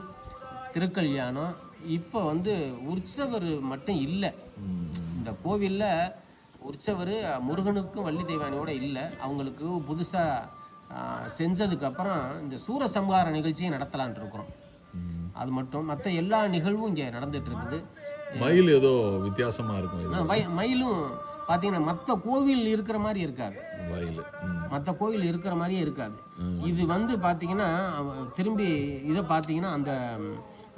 திருக்கல்யாணம், இப்போ வந்து உற்சவர் மட்டும் இல்லை இந்த கோவிலில். உற்சவர் முருகனுக்கும் வள்ளி தெய்வானியோட இல்லை. அவங்களுக்கு புதுசாக செஞ்சதுக்கப்புறம் இந்த சூரசம்ஹார நிகழ்ச்சியை நடத்தலான் இருக்கிறோம். அது மட்டும், மற்ற எல்லா நிகழ்வும் இங்கே நடந்துட்டு இருக்குது. மயில் ஏதோ வித்தியாசமா இருக்கும். மயிலும் பார்த்தீங்கன்னா மற்ற கோவில் இருக்கிற மாதிரி இருக்காது. மற்ற கோவில் இருக்கிற மாதிரியே இருக்காது. இது வந்து பார்த்தீங்கன்னா திரும்பி இதை பார்த்தீங்கன்னா அந்த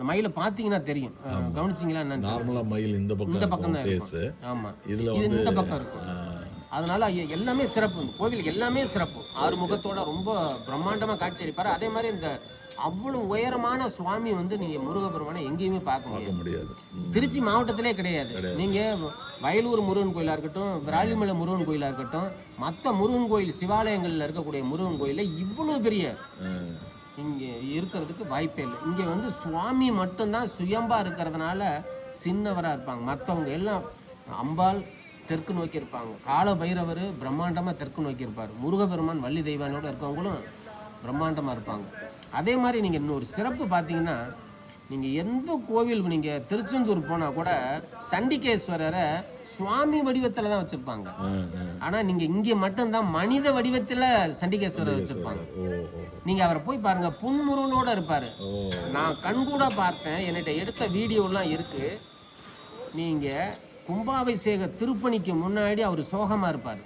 மயிலை பார்த்தீங்கன்னா தெரியும். கவனிச்சிங்களா? நார்மலா மயில் இந்த பக்கம் தான் இருக்கு. ஆமா, இது இந்த பக்கம் இருக்கும். அதனால எல்லாமே சிறப்பு, கோவில் எல்லாமே சிறப்பு. ஆறுமுகத்தோட ரொம்ப பிரம்மாண்டமா காட்சி அளிப்பாரு. அதே மாதிரி இந்த அவ்வளவு உயரமான சுவாமி வந்து நீங்க முருகப்பெருமானை எங்கேயுமே பார்க்க முடியாது. திருச்சி மாவட்டத்திலே கிடையாது. நீங்க வயலூர் முருகன் கோயிலா இருக்கட்டும், விராலிமலை முருகன் கோயிலா இருக்கட்டும், மற்ற முருகன் கோயில் சிவாலயங்கள்ல இருக்கக்கூடிய முருகன் கோயில இவ்வளவு பெரிய இங்க இருக்கிறதுக்கு வாய்ப்பே இல்லை. இங்க வந்து சுவாமி மட்டும்தான் சுயம்பா இருக்கிறதுனால சின்னவரா இருப்பாங்க. மற்றவங்க எல்லாம் அம்பாள் தெற்கு நோக்கி இருப்பாங்க. கால பைரவர் பிரம்மாண்டமாக தெற்கு நோக்கி இருப்பார். முருகப்பெருமான் வள்ளி தெய்வானோட இருக்கவங்களும் பிரம்மாண்டமாக இருப்பாங்க. அதே மாதிரி நீங்கள் இன்னொரு சிறப்பு பார்த்தீங்கன்னா, நீங்கள் எந்த கோவில், நீங்கள் திருச்செந்தூர் போனால் கூட சண்டிகேஸ்வரரை சுவாமி வடிவத்தில் தான் வச்சுருப்பாங்க. ஆனால் நீங்கள் இங்கே மட்டும்தான் மனித வடிவத்தில் சண்டிகேஸ்வரர் வச்சுருப்பாங்க. நீங்கள் அவரை போய் பாருங்கள், புன்முருகனோட இருப்பார். நான் கண்கூட பார்த்தேன், என்கிட்ட எடுத்த வீடியோலாம் இருக்குது. நீங்கள் கும்பாபிஷேக திருப்பணிக்கு முன்னாடி அவர் சோகமாக இருப்பார்.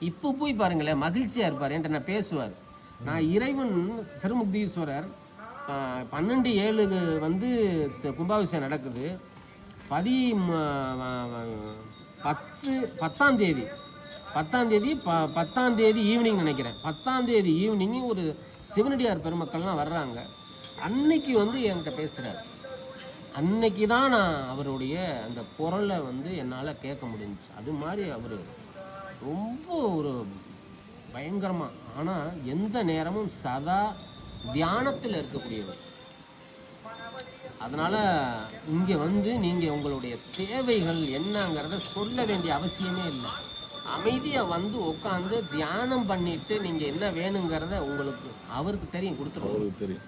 இப்போ போய் பாருங்களேன், மகிழ்ச்சியாக இருப்பார். என்கிட்ட நான் பேசுவார். நான் இறைவன் திருமுக்தீஸ்வரர் 12/7 வந்து கும்பாபிஷேகம் நடக்குது. 10ஆம் தேதி ஈவினிங் நினைக்கிறேன். 10ஆம் தேதி ஈவினிங் ஒரு சிவனடியார் பெருமக்கள்லாம் வர்றாங்க. அன்னைக்கு வந்து என்கிட்ட பேசுகிறார். அன்னைக்கு தான் நான் அவருடைய அந்த குரலை வந்து என்னால் கேட்க முடிஞ்சிச்சு. அது மாதிரி அவர் ரொம்ப ஒரு பயங்கரமாக, ஆனால் எந்த நேரமும் சதா தியானத்தில் இருக்கக்கூடியவர். அதனால் இங்கே வந்து நீங்கள் உங்களுடைய தேவைகள் என்னங்கிறத சொல்ல வேண்டிய அவசியமே இல்லை. அமைதியாக வந்து உட்காந்து தியானம் பண்ணிட்டு நீங்கள் என்ன வேணுங்கிறத உங்களுக்கு அவருக்கு தெரியும், கொடுத்துருவோம் தெரியும்.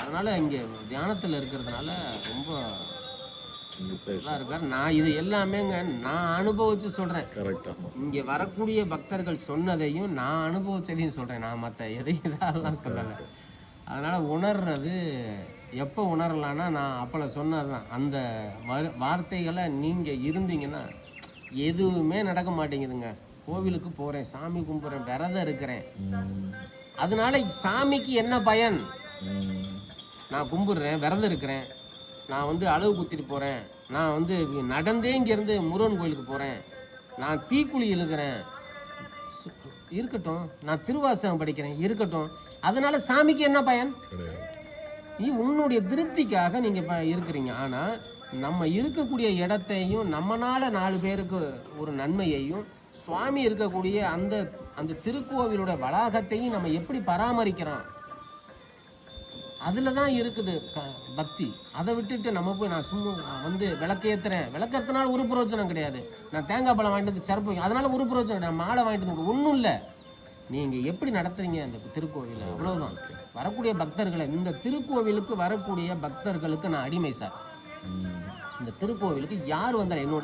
அதனால் இங்கே தியானத்தில் இருக்கிறதுனால ரொம்ப நல்லா இருக்கார். நான் இது எல்லாமேங்க நான் அனுபவித்து சொல்கிறேன். இங்கே வரக்கூடிய பக்தர்கள் சொன்னதையும் நான் அனுபவிச்சதையும் சொல்கிறேன். நான் மற்ற எதையும் சொல்லலை. அதனால் உணர்றது எப்போ உணரலான்னா, நான் அப்போ சொன்னது தான், அந்த வார்த்தைகளை நீங்கள் இருந்தீங்கன்னா எதுவுமே நடக்க மாட்டேங்குதுங்க. கோவிலுக்கு போகிறேன், சாமி கும்பிட்றேன், விரதம் இருக்கிறேன், அதனால சாமிக்கு என்ன பயன்? நான் கும்பிட்றேன், விரதம் இருக்கிறேன், நான் வந்து அளவு குத்திட்டு போகிறேன், நான் வந்து நடந்தே இங்கேருந்து முருகன் கோயிலுக்கு போகிறேன், நான் தீக்குழி இழுக்கிறேன், இருக்கட்டும், நான் திருவாசகம் படிக்கிறேன், இருக்கட்டும், அதனால சாமிக்கு என்ன பயன்? நீ உன்னுடைய திருப்திக்காக நீங்கள் இருக்கிறீங்க. ஆனால் நம்ம இருக்கக்கூடிய இடத்தையும் நம்மளால 4 பேருக்கு ஒரு நன்மையையும் சுவாமி இருக்கக்கூடிய அந்த அந்த திருக்கோவிலோட வளாகத்தையும் நம்ம எப்படி பராமரிக்கிறோம், அதில் தான் இருக்குது பக்தி. அதை விட்டுட்டு நம்ம போய் நான் சும்மா வந்து விளக்கேற்றுறேன், விளக்கேற்றினால ஒரு பிரயோஜனம் கிடையாது. நான் தேங்காய் பழம் வாங்கிட்டு வந்து சிறப்பு, அதனால ஒரு பிரயோஜனம் கிடையாது. மாலை வாங்கிட்டு வந்து ஒன்றும் இல்லை. நீங்கள் எப்படி நடத்துறீங்க அந்த திருக்கோவிலை, அவ்வளோதான். வரக்கூடிய பக்தர்களை, இந்த திருக்கோவிலுக்கு வரக்கூடிய பக்தர்களுக்கு நான் அடிமை சார். இந்த திருக்கோவிலுக்கு யார் வந்தாலும்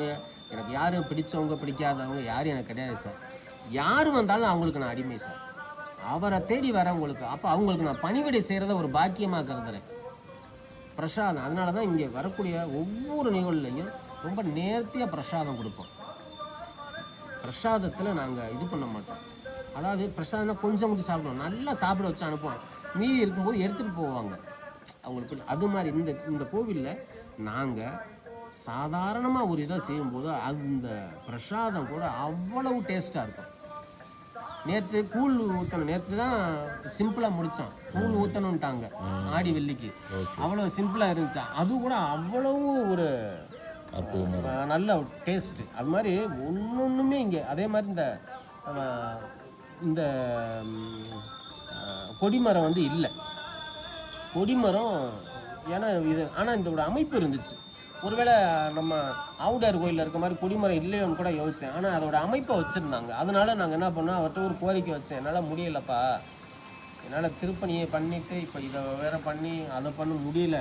எனக்கு யார் பிடிச்சவங்க பிடிக்காதவங்க யாரும் எனக்கு கிடையாது சார். யார் வந்தாலும் அவங்களுக்கு நான் அடிமை சார். அவரை தேடி வரவங்களுக்கு, அப்போ அவங்களுக்கு நான் பணிவிடை செய்கிறத ஒரு பாக்கியமாக கருதுறேன். பிரசாதம், அதனால தான் இங்கே வரக்கூடிய ஒவ்வொரு நிகழ்வுலையும் ரொம்ப நேர்த்தியாக பிரசாதம் கொடுப்போம். பிரசாதத்தில் நாங்கள் இது பண்ண மாட்டோம். அதாவது பிரசாதம் கொஞ்சம் கொஞ்சம் சாப்பிடுவோம், நல்லா சாப்பிட வச்சு அனுப்புவோம். மீதி இருக்கும்போது எடுத்துகிட்டு போவாங்க அவங்களுக்கு. அது மாதிரி இந்த கோவிலில் நாங்கள் சாதாரணமாக ஒரு இதை செய்யும்போது அந்த பிரசாதம் கூட அவ்வளவு டேஸ்ட்டாக இருக்கும். நேற்று கூழ் ஊற்றணும், நேற்று தான் சிம்பிளாக முடித்தான், கூழ் ஊற்றணுன்ட்டாங்க ஆடி வெள்ளிக்கு. அவ்வளோ சிம்பிளாக இருந்துச்சா, அது கூட அவ்வளவு ஒரு நல்ல டேஸ்ட்டு. அது மாதிரி ஒன்றுமே இங்கே அதே மாதிரி இந்த கொடிமரம் வந்து இல்லை. கொடிமரம் ஏன்னா இது, ஆனால் இதோட அமைப்பு இருந்துச்சு. ஒருவேளை நம்ம ஆவுடையார் கோயிலில் இருக்க மாதிரி கொடிமரம் இல்லையோன்னு கூட யோசித்தேன். ஆனால் அதோட அமைப்பை வச்சுருந்தாங்க. அதனால நாங்கள் என்ன பண்ணோம், அவர்கிட்ட ஒரு கோரிக்கை வச்சேன், என்னால் முடியலப்பா, என்னால் திருப்பணியை பண்ணிவிட்டு இப்போ இதை வேறு பண்ணி அதை பண்ண முடியல,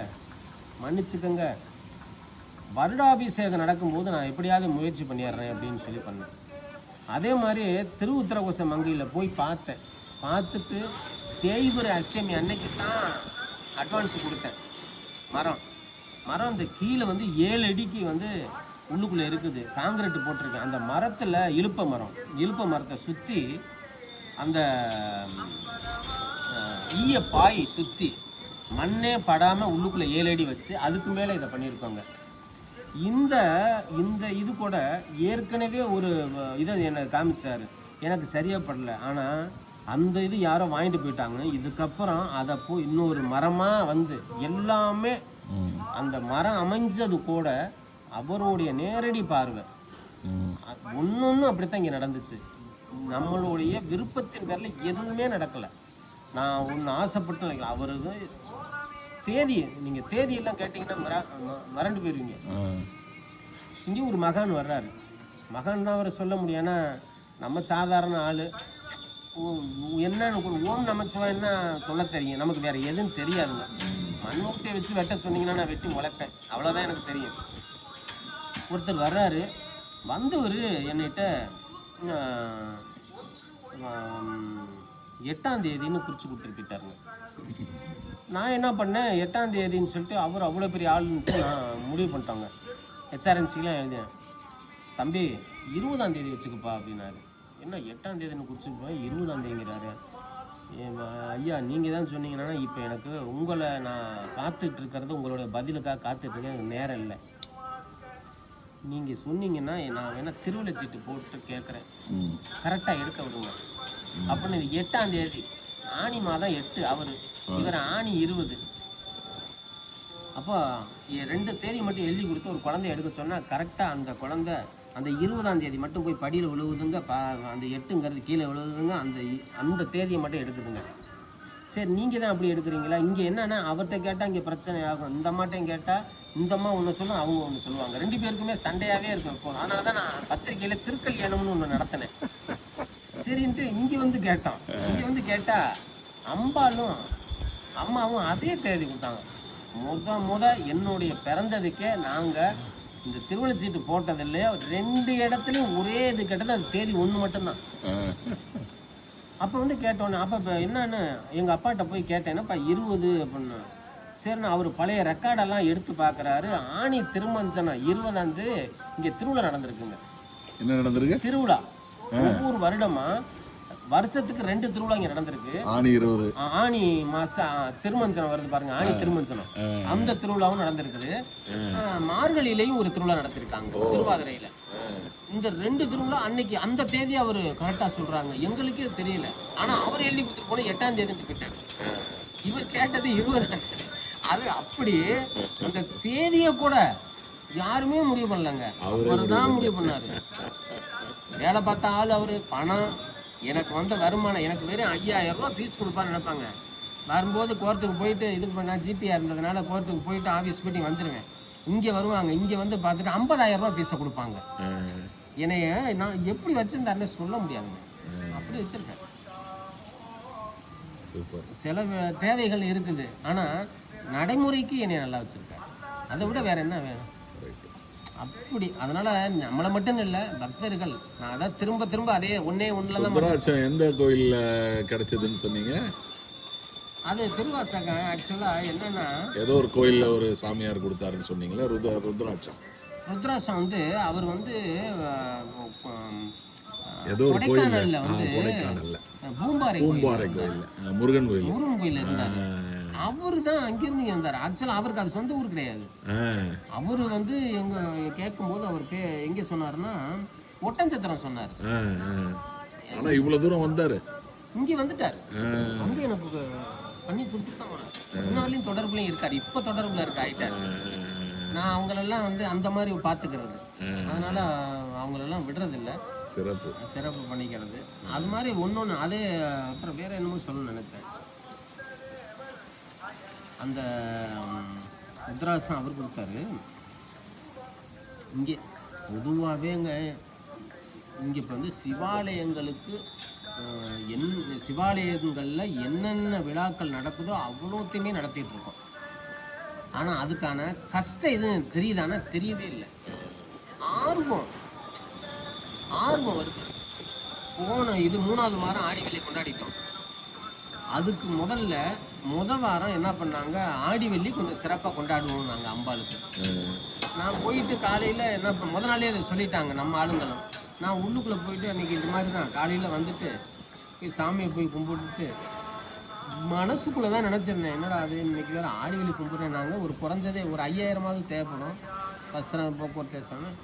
மன்னிச்சுக்கோங்க, வருடாபிஷேகம் நடக்கும்போது நான் எப்படியாவது முயற்சி பண்ணிடுறேன் அப்படின்னு சொல்லி பண்ணேன். அதே மாதிரி திருவுத்திரகோச மங்கையில் போய் பார்த்தேன். பார்த்துட்டு தேய்பிறை அஷ்டமி அன்னைக்கு தான் அட்வான்ஸ் கொடுத்தேன். மரம் இந்த கீழே வந்து 7 அடிக்கு வந்து உள்ளுக்குள்ளே இருக்குது, காங்கிரீட் போட்டிருக்கேன். அந்த மரத்தில் இலுப்ப மரத்தை சுற்றி அந்த ஈய பாய் சுற்றி மண்ணே படாமல் உள்ளுக்குள்ளே 7 அடி வச்சு அதுக்கு மேலே இதை பண்ணியிருக்கோங்க. இந்த இது கூட ஏற்கனவே ஒரு இதை எனக்கு காமிச்சார், எனக்கு சரியாக படல. ஆனால் அந்த இது யாரோ வாங்கிட்டு போயிட்டாங்கன்னு இதுக்கப்புறம் அதை போய் இன்னொரு மரமாக வந்து எல்லாமே அந்த மரம் அமைஞ்சது கூட அவருடைய நேரடி பார்வை. ஒன்று அப்படித்தான் இங்கே நடந்துச்சு. நம்மளுடைய விருப்பத்தின் பேரில் எதுவுமே நடக்கலை. நான் ஒன்று ஆசைப்பட்டு நினைக்கல. அவருக்கு தேதி, நீங்கள் தேதியெல்லாம் கேட்டிங்கன்னா மறந்து போயிடுவீங்க. இங்கே ஒரு மகான் வர்றாரு, மகான் தான் அவரை சொல்ல முடியும். ஏன்னா நம்ம சாதாரண ஆள், என்னன்னு ஓம் நமச்சிவாய் என்ன சொல்ல தெரியும், நமக்கு வேறு எதுவும் தெரியாதுங்க. மண்முட்டையை வச்சு வெட்ட சொன்னீங்கன்னா நான் வெட்டி முளைப்பேன், அவ்வளோதான் எனக்கு தெரியும். ஒருத்தர் வர்றாரு, வந்தவர் என்கிட்ட 8ஆம் தேதின்னு குறித்து கொடுத்துருக்கிட்டாருங்க. நான் என்ன பண்ணேன், 8ஆம் தேதின்னு சொல்லிட்டு அவர் அவ்வளோ பெரிய ஆளுன்ட்டு நான் முடிவு பண்ணிட்டாங்க. ஹெச்ஆர்என்சிலாம் எழுதினேன், தம்பி 20ஆம் தேதி வச்சுக்கப்பா அப்படின்னாரு. என்ன 8ஆம் தேதின்னு குறிச்சுப்பேன் 20ஆம் தேதிங்கிறாரு. ஐயா நீங்கள் தான் சொன்னீங்கன்னா இப்போ எனக்கு உங்களை நான் காத்துட்டு இருக்கிறது, உங்களுடைய பதிலுக்காக காத்துட்ருக்கேன், எனக்கு நேரம் இல்லை. நீங்கள் சொன்னீங்கன்னா நான் வேணால் திருவிழச்சீட்டு போட்டு கேட்குறேன், கரெக்டாக எடுக்க விடுங்க அப்படின்னு. 8ஆம் தேதி ஆனி மாதம் 8, இவர் ஆனி 20. அப்போ 2 தேதி மட்டும் எழுதி கொடுத்து ஒரு குழந்தைய எடுக்க சொன்னால் கரெக்டாக அந்த குழந்தை அந்த 20ஆம் தேதி மட்டும் போய் படியில் விழுவுதுங்க. அந்த 8ங்கிறது கீழே விழுவுதுங்க. அந்த தேதியை மட்டும் எடுக்குதுங்க. சரி, நீங்கள் தான் அப்படி எடுக்கிறீங்களா? இங்கே என்னென்னா அவர்கிட்ட கேட்டால் இங்கே பிரச்சனை ஆகும், இந்த அம்மாட்டையும் கேட்டால் இந்த அம்மா ஒன்று சொல்லும், அவங்க ஒன்று சொல்லுவாங்க. 2 பேருக்குமே சண்டையாகவே இருக்கும். இப்போ அதனால தான் நான் பத்திரிக்கையில் திருக்கல்யாணம்னு ஒன்று நடத்தினேன். சரின்ட்டு இங்கே வந்து கேட்டோம். இங்கே வந்து கேட்டால் அம்பாலும் அம்மாவும் அதே தேதி கொடுத்தாங்க. முத என்னுடைய பிறந்ததுக்கே நாங்கள் இந்த திருவிழச்சீட்டு போட்டதில்லையா 2 இடத்துலையும் ஒரே இது கேட்டது, அது தேதி 1 மட்டும்தான். அப்போ வந்து கேட்டோன்னே அப்போ இப்போ என்னன்னு எங்கள் அப்பாட்ட போய் கேட்டேன்னாப்பா 20 அப்படின்னு. சரிண்ணா அவர் பழைய ரெக்கார்டெல்லாம் எடுத்து பார்க்குறாரு. ஆணி திருமஞ்சனம் 20 இங்கே திருவிழா நடந்திருக்குங்க. என்ன நடந்திருக்கு? திருவிழா ஒவ்வொரு வருடமா வருஷத்துக்கு 2 திருவிழா இங்கே நடந்திருக்கு. ஆணி 20 ஆணி மாசம் திருமஞ்சனம் வருது பாருங்க, ஆணி திருமஞ்சனம். அந்த திருவிழாவும் நடந்திருக்குது. மார்கழியிலையும் ஒரு திருவிழா நடத்திருக்காங்க திருவாதிரையில. இந்த 2 திருவிழா அன்னைக்கு அந்த தேதி அவர் கரெக்டா சொல்றாங்க. எங்களுக்கே தெரியல. ஆனா அவர் எழுதி கொடுத்துட்டு போன 8ஆம் தேதி கேட்டாரு. இவர் கேட்டது 20. அது அப்படி அந்த தேதியை கூட யாருமே முடிவு பண்ணலங்க. அவர் தான் முடிவு பண்ணாரு. வேலை பார்த்த ஆள் அவரு. பணம் எனக்கு வந்த வருமானம் எனக்கு வெறும் 5000 ரூபா ஃபீஸ் கொடுப்பான்னு நினைப்பாங்க. வரும்போது கோர்ட்டுக்கு போயிட்டு இது பண்ண ஜிபிஆர் இருந்ததுனால கோர்ட்டுக்கு போயிட்டு ஆஃபீஸ் மீட்டிங் வந்துடுவேன். இங்கே வருவாங்க, இங்கே வந்து பார்த்துட்டு 50000 ரூபா ஃபீஸை கொடுப்பாங்க. என்னைய நான் எப்படி வச்சிருந்தாருன்னு சொல்ல முடியாதுங்க. அப்படி வச்சிருக்கேன். சில தேவைகள் இருக்குது, ஆனால் நடைமுறைக்கு என்னை நல்லா வச்சிருக்கேன். அதை விட வேற என்ன வேணும் அப்படி. அதனால நம்மளை மட்டும் இல்லை, பக்தர்கள் நான் அதான் திரும்ப திரும்ப அதே ஒன்றுல தான். எந்த கோயிலில் கிடைச்சதுன்னு சொன்னீங்க? அது திருவாசகம். ஆக்சுவலா என்னன்னா ஏதோ ஒரு கோயிலில் ஒரு சாமியார் கொடுத்தாருன்னு சொன்னீங்களா? ருத்ராட்சம். ருத்ராட்சம் வந்து அவர் வந்து ஏதோ ஒரு கொடைக்கானல்ல வந்து பூம்பாறை கோயில், முருகன் கோயில் இருந்தாரு. அவரு தான் அங்கிருந்து இங்க வந்தாரு. ஆக்சுவலா அவருக்கு அது சொந்த ஊர் கிடையாது. அவரு வந்து எங்க கேட்கும் போது அவர் எங்க சொன்னாருன்னா ஒட்டஞ்சத்திரம் சொன்னாரு. ஆனா இவ்வளவு தூரம் வந்தாரு, இங்க வந்துட்டாரு. வந்து எனக்கு பண்ணி கொடுத்துட்டு தான் போனாரு. இன்ன வரையும் தொடர்புலையும் இருக்காரு. இப்ப தொடர்புல இருக்க ஆயிட்டாரு. நான் அவங்களெல்லாம் வந்து அந்த மாதிரி பாத்துக்கிறது. அதனால அவங்களெல்லாம் விடுறது இல்லை. சிறப்பு பண்ணிக்கிறது. அது மாதிரி ஒன்னொன்னு. அதே அப்புறம் வேற என்னமோ சொல்லணும்னு நினைச்சேன். அந்த ருத்ராட்சம் அவர் கொடுத்தாரு. இங்கே பொதுவாகவேங்க இங்கே இப்போ வந்து சிவாலயங்களுக்கு சிவாலயங்களில் என்னென்ன விழாக்கள் நடக்குதோ அவ்வளோத்தையுமே நடத்திட்டு இருக்கோம். ஆனால் அதுக்கான கஷ்டம் எதுவும் தெரியுதானா? தெரியவே இல்லை. ஆர்வம் வருது. இது 3வது வாரம் ஆடி வெள்ளி கொண்டாடிட்டோம். அதுக்கு முதல் வாரம் என்ன பண்ணாங்க, ஆடி வெள்ளி கொஞ்சம் சிறப்பாக கொண்டாடுவோம் நாங்கள் அம்பாளுக்கு. நான் போயிட்டு காலையில் என்ன முதல் நாளே அதை சொல்லிட்டாங்க நம்ம ஆளுங்களும். நான் உள்ளுக்குள்ளே போயிட்டு அன்றைக்கி இது மாதிரி தான் காலையில் வந்துட்டு போய் சாமியை போய் கும்பிட்டுட்டு மனசுக்குள்ளே தான் நினச்சிருந்தேன், என்னடா அது இன்றைக்கி வேறு ஆடி வெள்ளி கும்பிட்றேன்னாங்க. ஒரு குறைஞ்சதே ஒரு 5000மாவது தேவைப்படும் வஸ்திரம் போக்குவரத்து சொன்னேன்.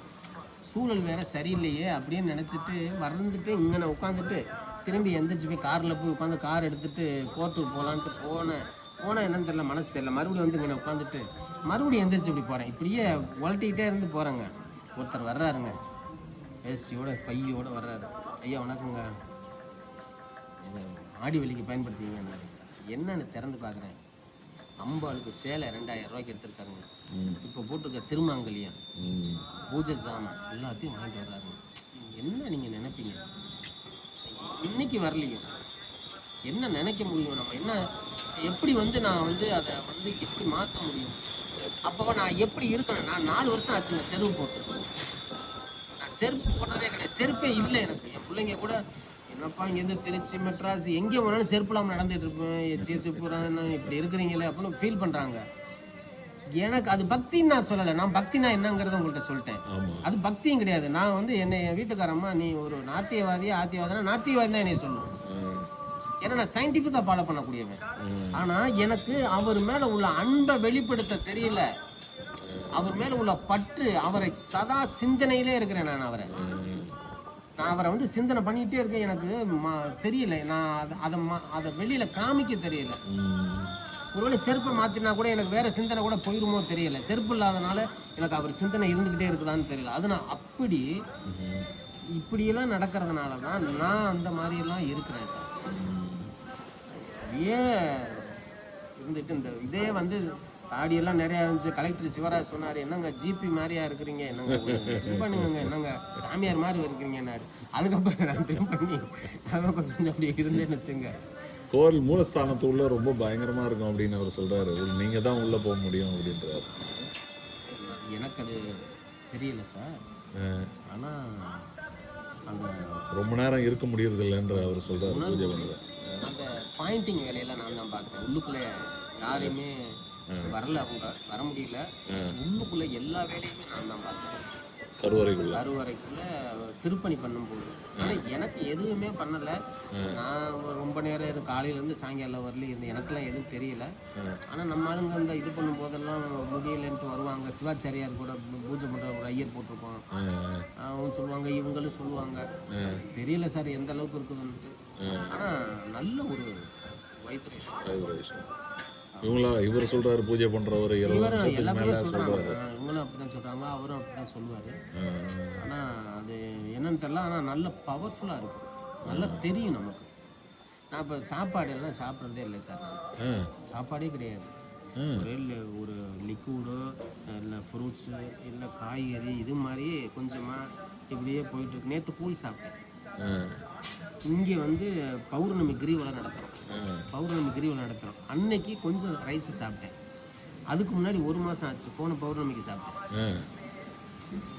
சூழல் வேறு சரியில்லையே அப்படின்னு நினச்சிட்டு மறந்துட்டு இங்கே உட்காந்துட்டு திரும்பி எந்திரிச்சு போய் காரில் போய் உட்காந்து கார் எடுத்துகிட்டு கோர்ட்டுக்கு போகலான்ட்டு போனேன். என்னன்னு தெரியல, மனசு தெரியல. மறுபடியும் வந்து இங்கே உட்காந்துட்டு மறுபடியும் எந்திரிச்சு இப்படி போகிறேன். இப்படியே உழட்டிக்கிட்டே இருந்து போகிறேங்க. ஒருத்தர் வர்றாருங்க, வேஷ்டியோட பையோடு வர்றாரு. ஐயா வணக்கங்க, ஆடி வெள்ளிக்கு பயன்படுத்திங்க. என்னன்னு திறந்து பார்க்குறேன், அம்பாளுக்கு சேலை 2000 ரூபாய்க்கு எடுத்துருக்காருங்க. இப்போ போட்டுக்க திருமாங்கல்யம், பூஜை சாமான் எல்லாத்தையும் வாங்கிட்டு வர்றாருங்க. என்ன நீங்கள் நினைப்பீங்க? இன்னைக்கு வரலையும் என்ன நினைக்க முடியும்? நம்ம என்ன எப்படி வந்து நான் வந்து அதை வந்து எப்படி மாற்ற முடியும்? அப்போ நான் எப்படி இருக்கணும்? நான் 4 வருஷம் ஆச்சுங்க செருப்பு போட்டு. நான் செருப்பு போடுறதே கிடையாது. செருப்பே இல்லை எனக்கு. என் பிள்ளைங்க கூட என்னப்பா இங்கேருந்து திருச்சி மெட்ராஸ் எங்கே போனாலும் செருப்பு இல்லாமல் நடந்துட்டு இருப்பேன். சீத்துப்புறான்னு இப்படி இருக்கிறீங்களே அப்படின்னு ஃபீல் பண்ணுறாங்க. எனக்கு அது பக்தின்னு நான் சொல்லலை. நான் பக்தினா என்னங்கிறத உங்கள்கிட்ட சொல்லிட்டேன். அது பக்தியும் கிடையாது. நான் வந்து என்னை என் வீட்டுக்காரம்மா நீ ஒரு நாத்தியவாதியா ஆத்தியவாதினா நாத்தியவாதி தான் என்னை சொல்லுவேன். ஏன்னா நான் சயின்டிஃபிக்காக ஃபாலோ பண்ணக்கூடியவன். ஆனால் எனக்கு அவர் மேலே உள்ள அன்பை வெளிப்படுத்த தெரியல. அவர் மேலே உள்ள பற்று, அவரை சதா சிந்தனையிலே இருக்கிறேன். நான் அவரை வந்து சிந்தனை பண்ணிகிட்டே இருக்கேன். எனக்கு தெரியல, நான் அதை வெளியில் காமிக்க தெரியல. ஒருவேளை செருப்பை மாற்றினா கூட எனக்கு வேறு சிந்தனை கூட போயிருமோ தெரியல. செருப்பு இல்லாதனால எனக்கு அவர் சிந்தனை இருந்துக்கிட்டே இருக்குதான்னு தெரியல. அது நான் இப்படியெல்லாம் நடக்கிறதுனால தான் நான் அந்த மாதிரியெல்லாம் இருக்கிறேன் சார். இருந்துட்டு இதே வந்து தாடியெல்லாம் நிறையா இருந்துச்சு. கலெக்டர் சிவராஜ் சொன்னார், என்னங்க ஜிபி மாதிரியா இருக்கிறீங்க, என்னங்க பண்ணுங்க, என்னங்க சாமியார் மாதிரி இருக்கிறீங்கன்னாரு. அதுக்கப்புறம் நான் ட்ரிம் பண்ணி அதான் கொஞ்சம் அப்படி இருந்தேன்னு வச்சுங்க. கோவில் மூலஸ்தானத்து உள்ள ரொம்ப பயங்கரமா இருக்கும் அப்படின்னு அவர் சொல்றாரு. நீங்க தான் உள்ள போக முடியும் அப்படின்றாரு. எனக்கு அது தெரியல சார். ஆனா அந்த ரொம்ப நேரம் இருக்க முடியறதில்லைன்ற அவர் சொல்றாரு பூஜை பண்றது. அந்த பாயிண்டிங் வேலையெல்லாம் நான் தான் பார்த்தேன். உள்ளுக்குள்ளே யாரையுமே வரல, அவங்க வர முடியல. உள்ளுக்குள்ளே எல்லா வேலையுமே நான் தான் பார்த்தேன். கருவறைக்குள்ள திருப்பணி பண்ணும்போது ஆனால் எனக்கு எதுவுமே பண்ணலை. நான் ரொம்ப நேரம் காலையிலேருந்து சாயங்காலம் வரல இருந்து எனக்கெல்லாம் எதுவும் தெரியல. ஆனால் நம்ம ஆளுங்க இந்த இது பண்ணும்போதெல்லாம் முடியலைன்ட்டு வருவாங்க. சிவாச்சாரியார் கூட பூஜை பண்ணுற ஒரு ஐயர் போட்டிருக்கோம். அவங்க சொல்லுவாங்க, இவங்களும் சொல்லுவாங்க. தெரியல சார் எந்த அளவுக்கு இருக்குதுன்ட்டு. ஆனால் நல்ல ஒரு வைப்ரேஷன். இவர் சொல்றாரு பூஜை பண்றவர் எல்லாருமே சொல்றாங்க. இவங்களும் அப்படிதான் சொல்றாங்க, அவரும் அப்படிதான் சொல்லுவாரு. ஆனா அது என்னன்னு தெரியல. ஆனா நல்ல பவர்ஃபுல்லா இருக்கும், நல்லா தெரியும் நமக்கு. நான் இப்போ சாப்பாடு எல்லாம் சாப்பிட்றதே இல்லை சார். சாப்பாடே கிடையாது. ஒரு லிக்விடோ இல்லை ஃப்ரூட்ஸு இல்லை காய்கறி இது மாதிரி கொஞ்சமாக இப்படியே போயிட்டுருக்கு. நேற்று கூழ் சாப்பிட்டேன். இங்கே வந்து பௌர்ணமி கிரிவலம் நடத்துகிறோம். அன்னைக்கு கொஞ்சம் ரைஸ் சாப்பிட்டேன். அதுக்கு முன்னாடி 1 மாதம் ஆச்சு போன பௌர்ணமிக்கு சாப்பிட்டேன்.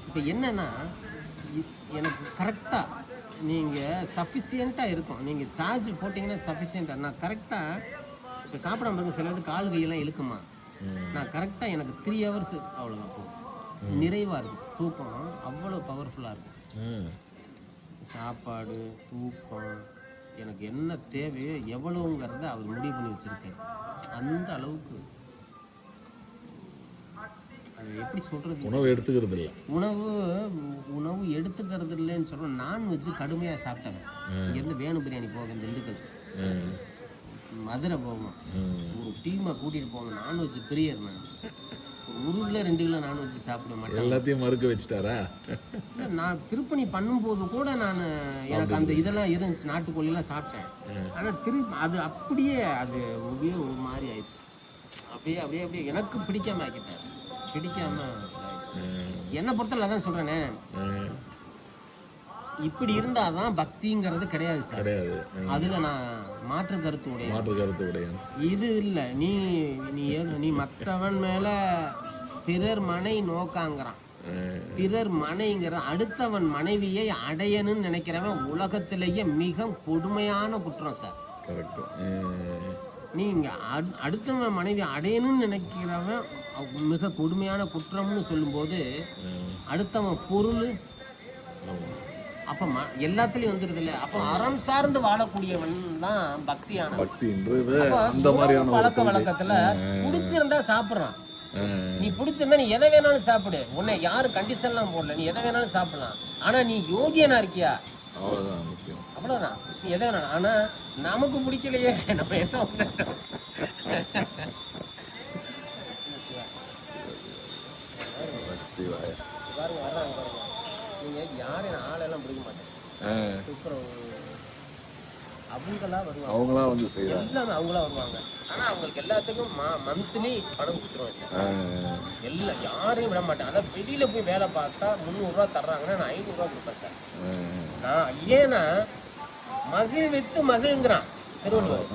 இப்போ என்னன்னா எனக்கு கரெக்டாக நீங்கள் சஃபிஷியண்ட்டாக இருக்கும். நீங்கள் சார்ஜ் போட்டிங்கன்னா சஃபிஷியண்ட்டாக நான் கரெக்டாக இப்போ சாப்பிடாம இருக்க சில கால் கையெல்லாம் இழுக்குமா. நான் கரெக்டாக எனக்கு 3 hours அவ்வளோதான் போகும். நிறைவாக இருக்கும். தூக்கம் அவ்வளோ பவர்ஃபுல்லாக இருக்கும். சாப்பாடு தூக்கம் எனக்கு என்ன தேவையோ எவ்வளோங்கிறத அவர் முடிவு பண்ணி வச்சுருக்காரு. அந்த அளவுக்கு அது எப்படி சொல்கிறது, உணவு எடுத்துக்கிறது இல்லை. உணவு எடுத்துக்கிறது இல்லைன்னு சொல்கிறோம். நான்வெஜ் கடுமையாக சாப்பிட்டேன். இங்கேருந்து வேணு பிரியாணி போவேன், திண்டுக்கல் மதுரை போவோம். ஒரு டீமை கூட்டிகிட்டு போவேன். நான்வெஜ் பிரியர் நான். ஒரு 2 கிலோ நான்வெஜ் சாப்பிட மாட்டேன். எல்லாத்தையும் மறுக்க வச்சுட்டாரா? நான் திருப்பணி பண்ணும்போது கூட நான் எனக்கு அந்த இதெல்லாம் இருந்துச்சு, நாட்டுக்கோழிலாம் சாப்பிட்டேன். ஆனால் அது அப்படியே அது ஒரு மாதிரி ஆயிடுச்சு. அப்படியே எனக்கு பிடிக்காம ஆக்கிட்டேன். என்னை பொறுத்தல தான் சொல்கிறேனே, இப்படி இருந்தாதான் பக்திங்கிறது கிடையாது சார். அதுல நான் மாற்று கருத்து உடைய இது இல்ல. நீ மற்றவன் மேல பிறர் மனை நோக்காங்கிறான். பிறர் மனைங்கிற அடுத்தவன் மனைவியை அடையணும்னு நினைக்கிறவன் உலகத்திலேயே மிக கொடுமையான குற்றம் சார். நீங்க அடுத்தவன் மனைவி அடையணும்னு நினைக்கிறவன் மிக கொடுமையான குற்றம்னு சொல்லும்போது அடுத்தவன் பொருள் அப்ப எல்லாத்துலயும் வந்துருது இல்ல. அப்ப அறம் சார்ந்து வாழக்கூடியவன் தான் பக்தியான பழக்க வழக்கத்துல பிடிச்சிருந்தா சாப்பிடுறான். நீ பிடிச்சிருந்தா நீ எதை வேணாலும் சாப்பிடு. உன்னை யாரும் கண்டிஷன்லாம் போடல, நீ எதை வேணாலும் சாப்பிடலாம். ஆனா நீ யோகியனா இருக்கியா, அவ்வளவுதான். நீ எதை வேணாலும். ஆனா நமக்கு பிடிக்கலையே, நம்ம என்ன பண்ணிட்டோம். நீங்க யாரும் ஆளெல்லாம் பிடிக்க மாட்டேன். அவங்களா வந்து எல்லாமே அவங்களா வருவாங்க. ஆனா அவங்களுக்கு எல்லாத்துக்கும் மந்த்லி பணம் கொடுத்துருவேன் சார். எல்லாம் யாரையும் விட மாட்டேன். அதான் வெளியில போய் வேலை பார்த்தா 300 ரூபா தர்றாங்கன்னா நான் 500 ரூபா கொடுப்பேன் சார். நான் ஏன்னா மகிழ்வித்து மகிழ்ங்கிறான் திருவள்ளுவர்.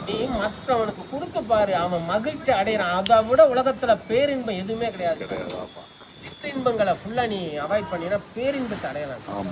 நீ மற்றவனுக்கு கொடுத்து பாரு, அவன் மகிழ்ச்சி அடையிறான். அதை விட உலகத்துல பேரின்பம் எதுவுமே கிடையாது சார். சிற்றின்பங்களை ஃபுல்லா நீ அவாய்ட் பண்ணினா பேரின்பத்தை அடையலாம் சார்.